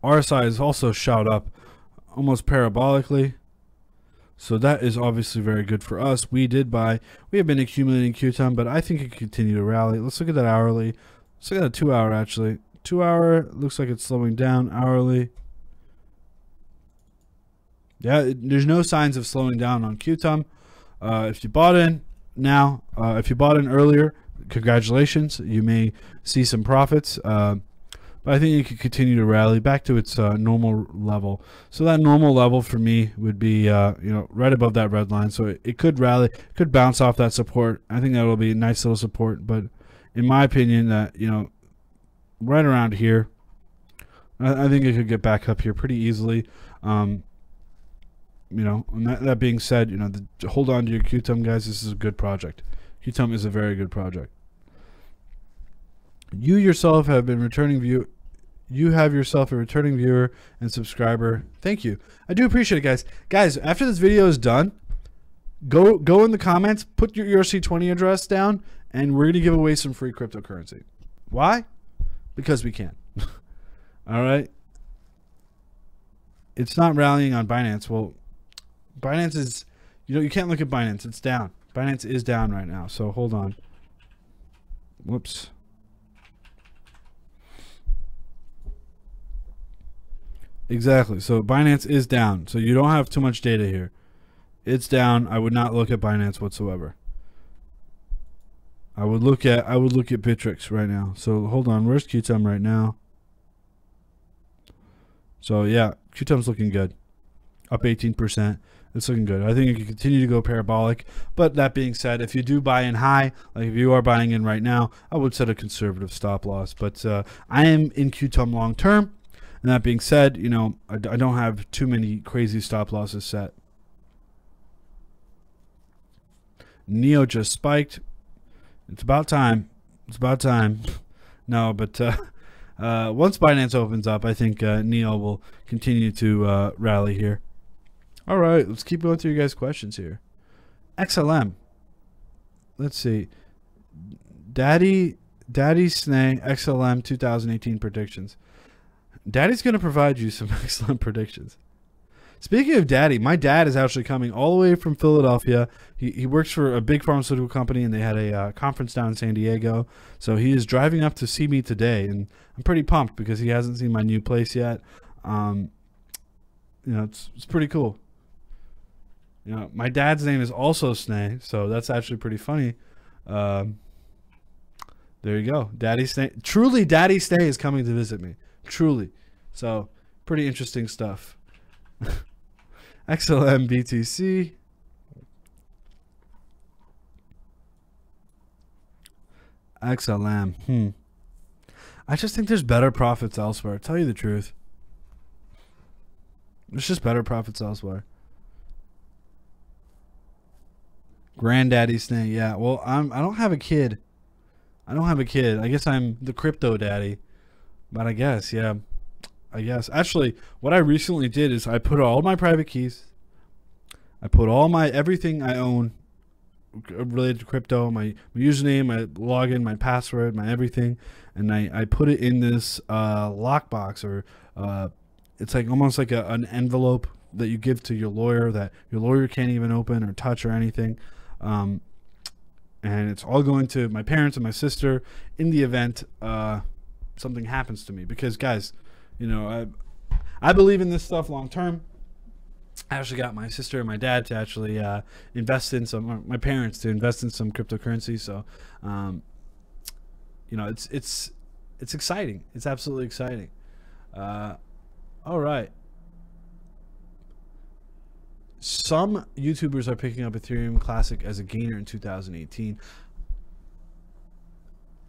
RSI is also shot up almost parabolically. So that is obviously very good for us. We have been accumulating Qtum, but I think it can continue to rally. Let's look at that hourly. Let's look at that 2 hour actually. 2 hour looks like it's slowing down hourly. Yeah, there's no signs of slowing down on Qtum. If you bought in now, if you bought in earlier, congratulations. You may see some profits. But I think it could continue to rally back to its normal level. So that normal level for me would be, right above that red line. So it could rally, could bounce off that support. I think that will be a nice little support. But in my opinion, that right around here, I think it could get back up here pretty easily. And that being said, hold on to your Qtum, guys. This is a good project. Qtum is a very good project. You yourself have been returning view. You have yourself a returning viewer and subscriber. Thank you. I do appreciate it, guys. Guys, after this video is done, go in the comments, put your ERC20 address down, and we're going to give away some free cryptocurrency. Why? Because we can. All right. It's not rallying on Binance. Well, Binance is, you can't look at Binance. It's down. Binance is down right now. So hold on. Whoops. Exactly. So Binance is down. So you don't have too much data here. It's down. I would not look at Binance whatsoever. I would look at Bittrex right now. So hold on. Where's Qtum right now? So yeah, Qtum's looking good. Up 18%. It's looking good. I think it can continue to go parabolic. But that being said, if you do buy in high, like if you are buying in right now, I would set a conservative stop loss. But I am in Qtum long term. And that being said, I don't have too many crazy stop losses set. Neo just spiked. It's about time. It's about time. No, but once Binance opens up, I think Neo will continue to rally here. All right, let's keep going through you guys' questions here. XLM. Let's see. Daddy Snay XLM 2018 predictions. Daddy's going to provide you some excellent predictions. Speaking of Daddy, my dad is actually coming all the way from Philadelphia. He works for a big pharmaceutical company, and they had a conference down in San Diego. So he is driving up to see me today, and I'm pretty pumped because he hasn't seen my new place yet. It's pretty cool. My dad's name is also Snay, so that's actually pretty funny. There you go. Daddy Snay. Truly, Daddy Snay is coming to visit me. Truly. So, pretty interesting stuff. XLM BTC. XLM. I just think there's better profits elsewhere. Tell you the truth. There's just better profits elsewhere. Granddaddy Snake. Yeah, well, I don't have a kid. I don't have a kid. I guess I'm the crypto daddy. But I guess, yeah. I guess. Actually, what I recently did is I put all my private keys. I put all my everything I own related to crypto, my username, my login, my password, my everything, and I put it in this lockbox, or it's like almost like an envelope that you give to your lawyer that your lawyer can't even open or touch or anything. and it's all going to my parents and my sister in the event something happens to me. Because guys, you know, I believe in this stuff long term. I actually got my sister and my dad to actually invest in some, my parents to invest in some cryptocurrency. So, you know, it's exciting. It's absolutely exciting. All right. Some YouTubers are picking up Ethereum Classic as a gainer in 2018.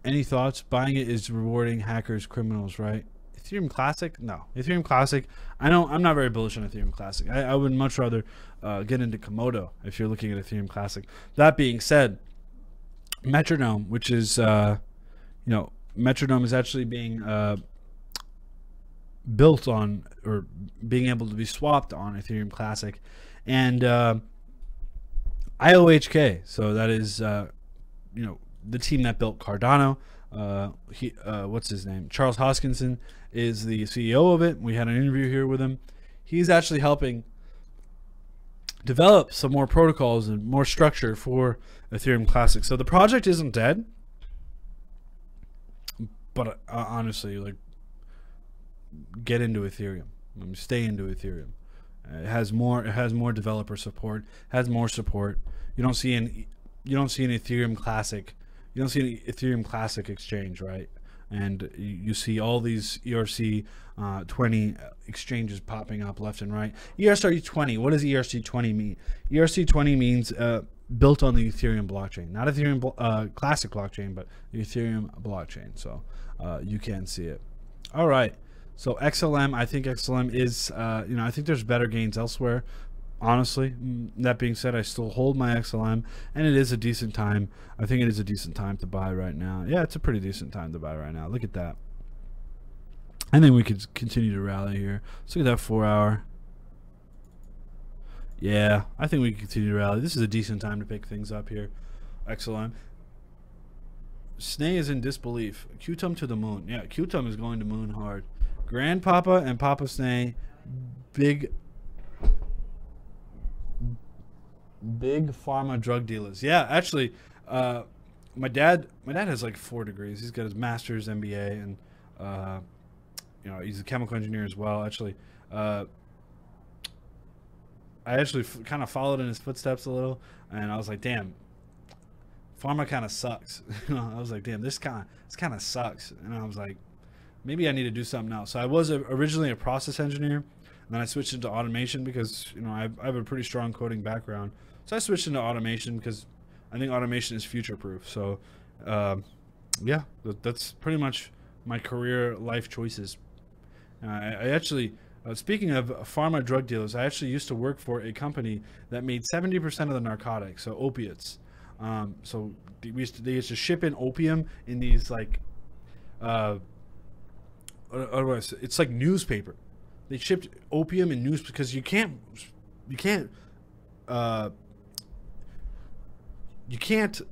Any thoughts? Buying it is rewarding hackers, criminals, right? Ethereum Classic? No. Ethereum Classic, I know I'm not very bullish on Ethereum Classic. I would much rather get into Komodo if you're looking at Ethereum Classic. That being said, Metronome, which is, you know, Metronome is actually being built on, or being able to be swapped on Ethereum Classic. And IOHK, so that is, you know, the team that built Cardano. What's his name? Charles Hoskinson is the CEO of it. We had an interview here with him. He's actually helping develop some more protocols and more structure for Ethereum Classic. So the project isn't dead, but honestly, like, get into Ethereum. Stay into Ethereum. It has more developer support. Has more support. You don't see an Ethereum Classic. You don't see an Ethereum Classic exchange, right? And you see all these ERC 20 exchanges popping up left and right. ERC 20. What does ERC 20 mean? ERC 20 means built on the Ethereum blockchain, not Ethereum Classic blockchain, but the Ethereum blockchain. So you can see it. All right. So XLM, I think XLM is, you know, I think there's better gains elsewhere. Honestly, that being said, I still hold my XLM, and it is a decent time. I think it is a decent time to buy right now. Yeah, it's a pretty decent time to buy right now. Look at that. I think we could continue to rally here. Let's look at that 4 hour. Yeah, I think we can continue to rally. This is a decent time to pick things up here. XLM. Snay is in disbelief. Qtum to the moon. Yeah, Qtum is going to moon hard. Grandpapa and Papa Snay, big pharma drug dealers. Yeah, actually, my dad has like 4 degrees. He's got his master's, MBA, and you know, he's a chemical engineer as well. Actually, I actually kind of followed in his footsteps a little, and I was like, damn, pharma kind of sucks. You know, I was like, damn, this kind of sucks. And I was like, maybe I need to do something else. So I was originally a process engineer, and then I switched into automation because, you know, I have a pretty strong coding background. So I switched into automation because I think automation is future-proof. So, yeah, that's pretty much my career life choices. I actually, speaking of pharma drug dealers, I actually used to work for a company that made 70% of the narcotics, so opiates. So they used to ship in opium in these like, it's like newspaper. They shipped opium in news because you can't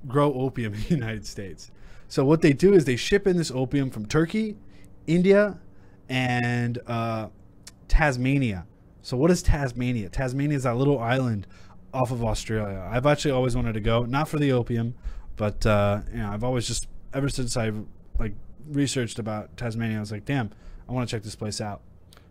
grow opium in the United States. So what they do is they ship in this opium from Turkey, India, and Tasmania. So what is Tasmania? Tasmania is that little island off of Australia. I've actually always wanted to go, not for the opium, but you know, I've always just, ever since I've like researched about Tasmania, I was like, damn, I want to check this place out.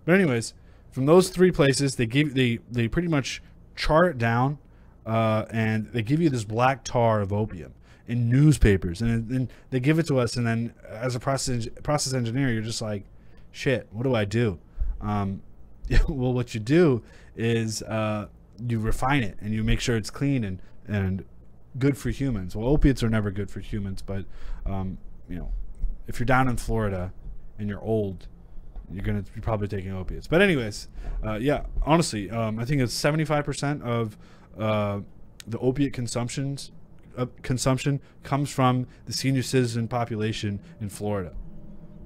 But anyways, from those 3 places, they pretty much char it down, and they give you this black tar of opium in newspapers, and then they give it to us, and then as a process engineer, you're just like, shit, what do I do? Well, what you do is you refine it and you make sure it's clean and good for humans. Well, opiates are never good for humans, but you know, if you're down in Florida and you're old, you're gonna be probably taking opiates. But anyways, yeah, honestly, I think it's 75% of the opiate consumption comes from the senior citizen population in Florida.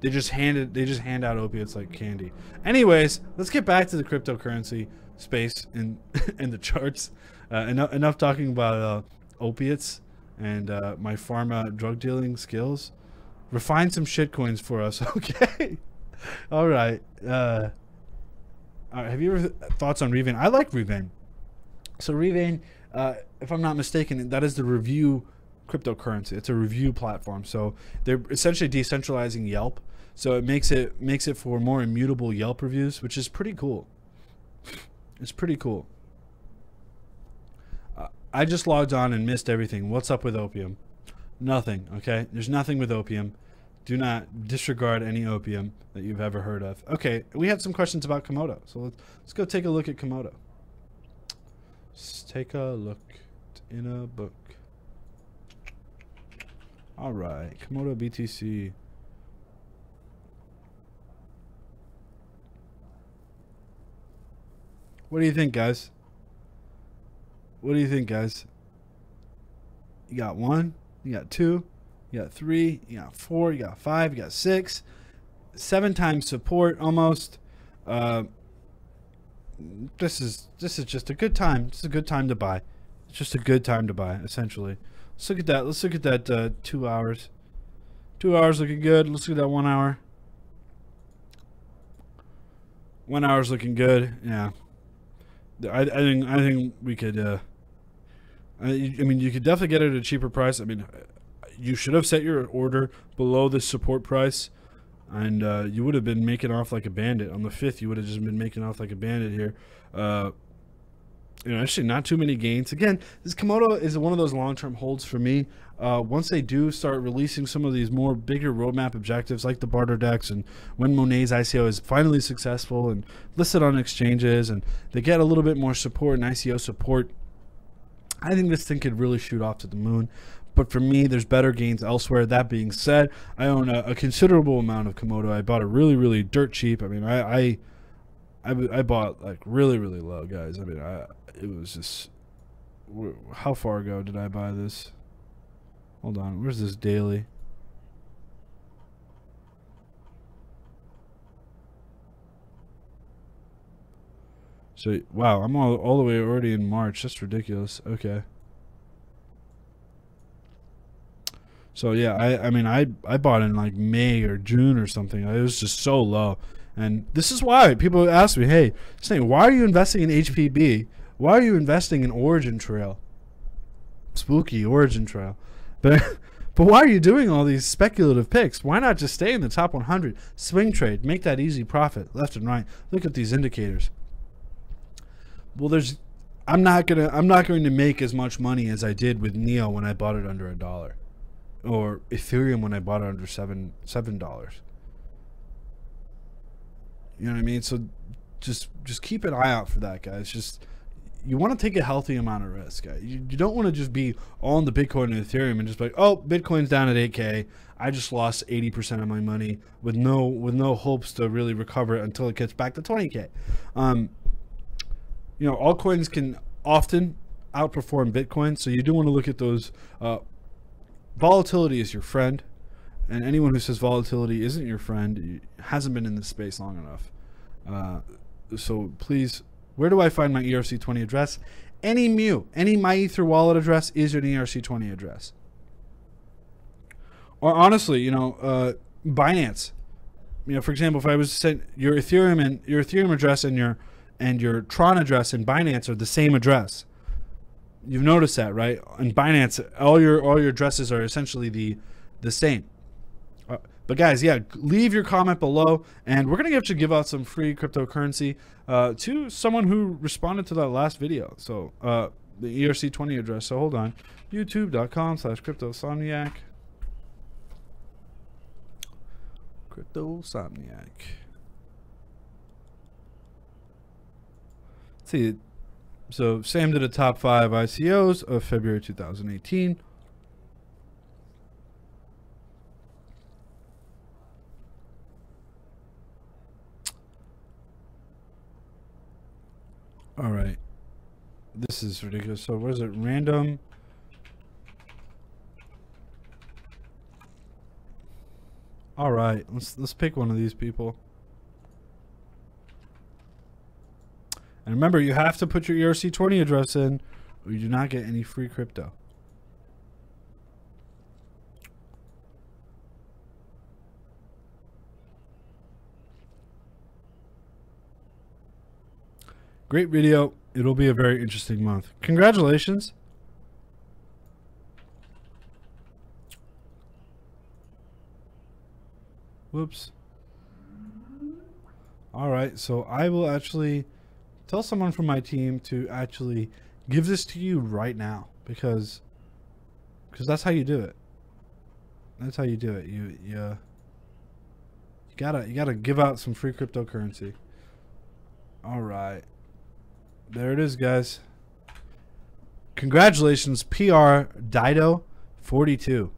They just hand out opiates like candy. Anyways, let's get back to the cryptocurrency space and the charts. Enough talking about opiates and my pharma drug dealing skills. Refine some shit coins for us, okay? All right. Have you ever thoughts on Revain? I like Revain. So Revain, if I'm not mistaken, that is the review cryptocurrency. It's a review platform. So they're essentially decentralizing Yelp. So it makes it for more immutable Yelp reviews, which is pretty cool. It's pretty cool. I just logged on and missed everything. What's up with Opium? Nothing, okay? There's nothing with Opium. Do not disregard any Opium that you've ever heard of. Okay, we had some questions about Komodo. So let's go take a look at Komodo. Let's take a look in a book. All right, Komodo BTC. What do you think, guys? What do you think, guys? You got 1, you got 2, you got 3, you got 4, you got 5, you got 6, 7 times support almost. This is just a good time. It's a good time to buy. It's just a good time to buy, essentially. Let's look at that. Let's look at that 2 hours. 2 hours looking good. Let's look at that 1 hour. 1 hour's looking good. Yeah. I think we could. I mean, you could definitely get it at a cheaper price. I mean, you should have set your order below the support price, and you would have been making off like a bandit. On the 5th, you would have just been making off like a bandit here. You know, actually not too many gains. Again, this Komodo is one of those long-term holds for me. Once they do start releasing some of these more bigger roadmap objectives like the barter decks, and when Monet's ICO is finally successful and listed on exchanges, and they get a little bit more support and ICO support, I think this thing could really shoot off to the moon. But for me, there's better gains elsewhere. That being said, I own a considerable amount of Komodo. I bought it really dirt cheap. I mean, I bought like really low, guys. I mean, it was just, how far ago did I buy this? Hold on, where's this daily? So wow, I'm all the way already in March. That's ridiculous. Okay. So yeah, I mean I bought in like May or June or something. It was just so low. And this is why people ask me, hey, saying, why are you investing in HPB? Why are you investing in Origin Trail? Spooky Origin Trail. But why are you doing all these speculative picks? Why not just stay in the top 100? Swing trade, make that easy profit left and right. Look at these indicators. Well, I'm not going to make as much money as I did with Neo when I bought it under $1, or Ethereum when I bought it under $7. You know what I mean? So just keep an eye out for that, guys. Just, you want to take a healthy amount of risk, guys. You don't want to just be all in the Bitcoin and Ethereum and just be like, oh, Bitcoin's down at 8K. I just lost 80% of my money with no hopes to really recover it until it gets back to 20K. You know, altcoins can often outperform Bitcoin, so you do want to look at those. Volatility is your friend. And anyone who says volatility isn't your friend hasn't been in this space long enough. So please, where do I find my ERC20 address? Any MyEther wallet address is an ERC20 address. Or honestly, you know, Binance. You know, for example, if I was to send your Ethereum address and your Tron address in Binance are the same address. You've noticed that, right? In Binance, all your addresses are essentially the same. But guys, yeah, leave your comment below, and we're going to actually give out some free cryptocurrency to someone who responded to that last video. So the ERC20 address. So hold on, youtube.com/cryptosomniac. Cryptosomniac. Let's see. So Sam did a top 5 ICOs of February 2018. All right, this is ridiculous. So what is it? Random. All right, let's pick one of these people. And remember, you have to put your ERC20 address in, or you do not get any free crypto. Great video. It'll be a very interesting month. Congratulations. Whoops. All right, so I will actually tell someone from my team to actually give this to you right now, because that's how you do it. That's how you do it. You gotta give out some free cryptocurrency. All right, there it is, guys. Congratulations, PR Dido 42.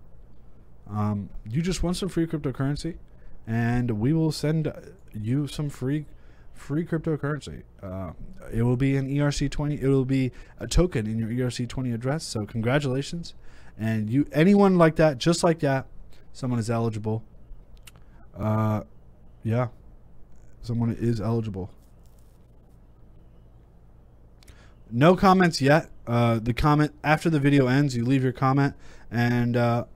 You just won some free cryptocurrency, and we will send you some free cryptocurrency. It will be an ERC20. It will be a token in your ERC20 address. So congratulations, and anyone like that, just like that, someone is eligible. Yeah, someone is eligible. No comments yet. The comment after the video ends, you leave your comment, and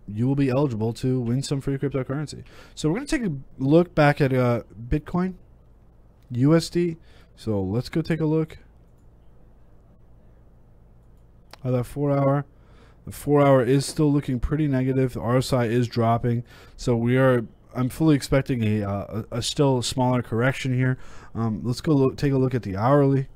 you will be eligible to win some free cryptocurrency. So we're going to take a look back at Bitcoin, USD. So let's go take a look at that 4 hour. The 4 hour is still looking pretty negative. The RSI is dropping. So I'm fully expecting a still smaller correction here. Let's go take a look at the hourly.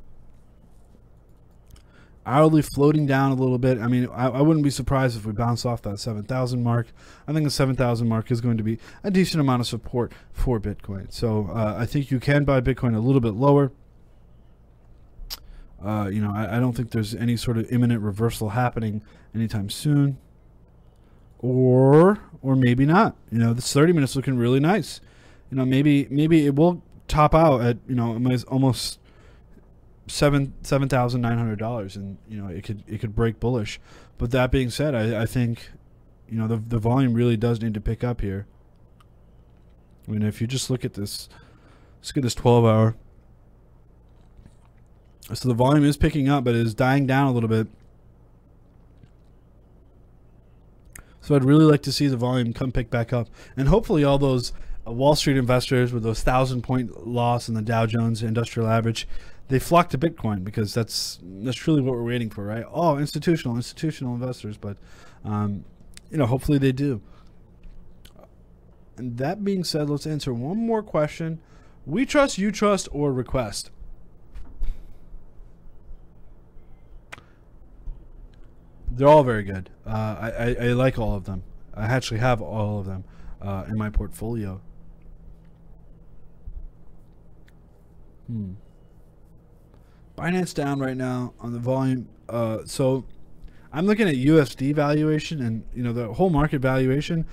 Hourly floating down a little bit. I mean, I wouldn't be surprised if we bounce off that 7,000 mark. I think the 7,000 mark is going to be a decent amount of support for Bitcoin. So I think you can buy Bitcoin a little bit lower. You know, I don't think there's any sort of imminent reversal happening anytime soon. Or maybe not. You know, this 30 minutes looking really nice. You know, maybe it will top out at, you know, almost $7,900, and you know, it could break bullish. But that being said, I think, you know, the volume really does need to pick up here. I mean, if you just look at this, let's get this 12 hour. So the volume is picking up, but it is dying down a little bit. So I'd really like to see the volume come pick back up, and hopefully all those Wall Street investors with those 1,000-point loss in the Dow Jones Industrial Average, they flock to Bitcoin, because that's truly what we're waiting for, right? Oh, institutional investors, but you know, hopefully they do. And that being said, let's answer one more question: we trust, you trust, or request? They're all very good. I like all of them. I actually have all of them in my portfolio. Binance down right now on the volume. So I'm looking at USD valuation, and you know, the whole market valuation.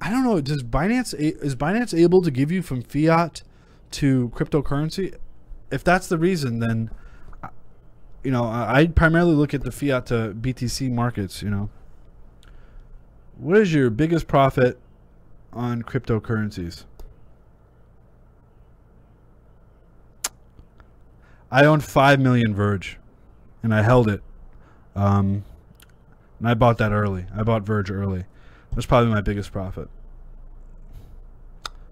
I don't know. Is Binance able to give you from fiat to cryptocurrency? If that's the reason, then you know, I primarily look at the fiat to BTC markets. You know, what is your biggest profit on cryptocurrencies? I owned 5 million Verge, and I held it. And I bought that early. I bought Verge early. That's probably my biggest profit.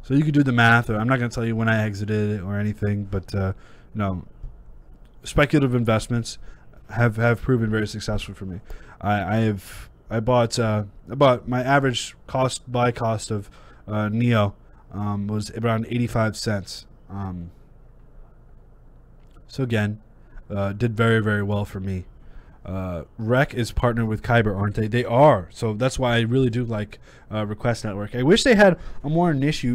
So you could do the math. Or I'm not going to tell you when I exited it or anything, but you know, speculative investments have proven very successful for me. I bought my average cost of Neo was around 85 cents. So again, did very, very well for me. Rec is partnered with Kyber, aren't they? They are. So that's why I really do like Request Network. I wish they had a more niche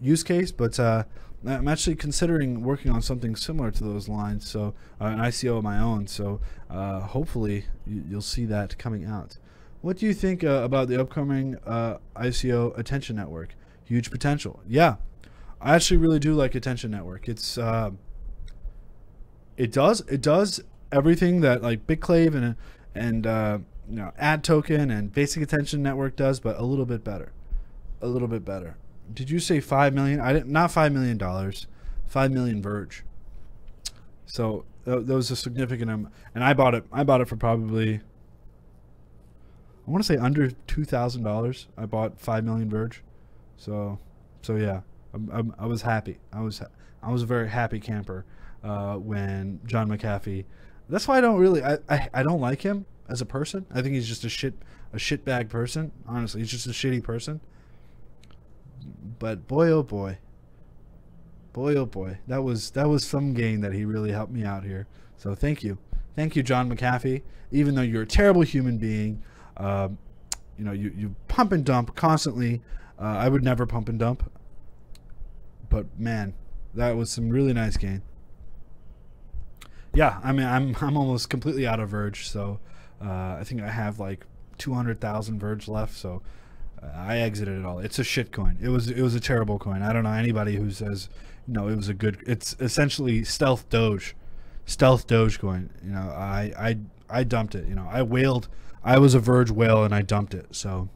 use case, but I'm actually considering working on something similar to those lines. So an ICO of my own. So hopefully you'll see that coming out. What do you think about the upcoming ICO Attention Network? Huge potential. Yeah, I actually really do like Attention Network. It does everything that like BitClave and you know, Ad Token and Basic Attention Network does, but a little bit better. A little bit better. Did you say 5 million? I didn't. Not $5 million. 5 million Verge. So that was a significant amount, and I bought it for probably, I want to say under $2,000. I bought 5 million Verge. So yeah, I was happy. I was a very happy camper when John McAfee. That's why I don't really I don't like him as a person. I think he's just a shitbag person. Honestly, he's just a shitty person. But boy, oh boy. Boy, oh boy. That was some gain that he really helped me out here. So thank you. Thank you, John McAfee. Even though you're a terrible human being, you know, you pump and dump constantly. I would never pump and dump. But man, that was some really nice gain. Yeah, I mean, I'm almost completely out of Verge, so I think I have like 200,000 Verge left. So I exited it all. It's a shit coin. It was a terrible coin. I don't know anybody who says, you know, it was a good. It's essentially stealth Doge coin. You know, I dumped it. You know, I whaled. I was a Verge whale and I dumped it. So,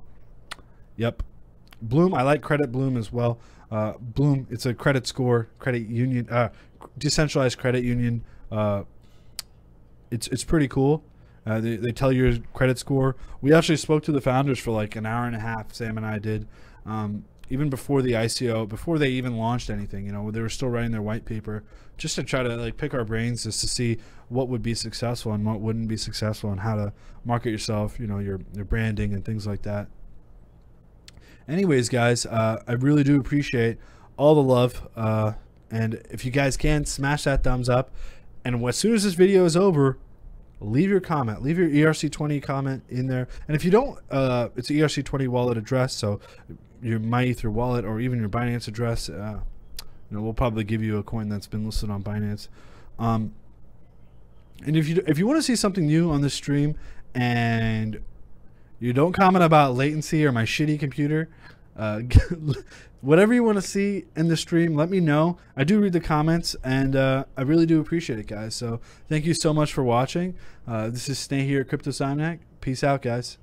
yep. Bloom, I like Credit Bloom as well. Bloom, it's a credit score, credit union, decentralized credit union. It's pretty cool. They tell your credit score. We actually spoke to the founders for like an hour and a half. Sam and I did, even before the ICO, before they even launched anything. You know, they were still writing their white paper, just to try to like pick our brains, just to see what would be successful and what wouldn't be successful, and how to market yourself. You know, your branding and things like that. Anyways, guys, I really do appreciate all the love, and if you guys can, smash that thumbs up. And as soon as this video is over, leave your comment. Leave your ERC20 comment in there. And if you don't, it's an ERC20 wallet address, so your MyEther wallet or even your Binance address, you know, we'll probably give you a coin that's been listed on Binance. And if you want to see something new on this stream and you don't comment about latency or my shitty computer, whatever you want to see in the stream, let me know. I do read the comments, and I really do appreciate it, guys. So thank you so much for watching. This is Sneh here at CryptoSomniac. Peace out, guys.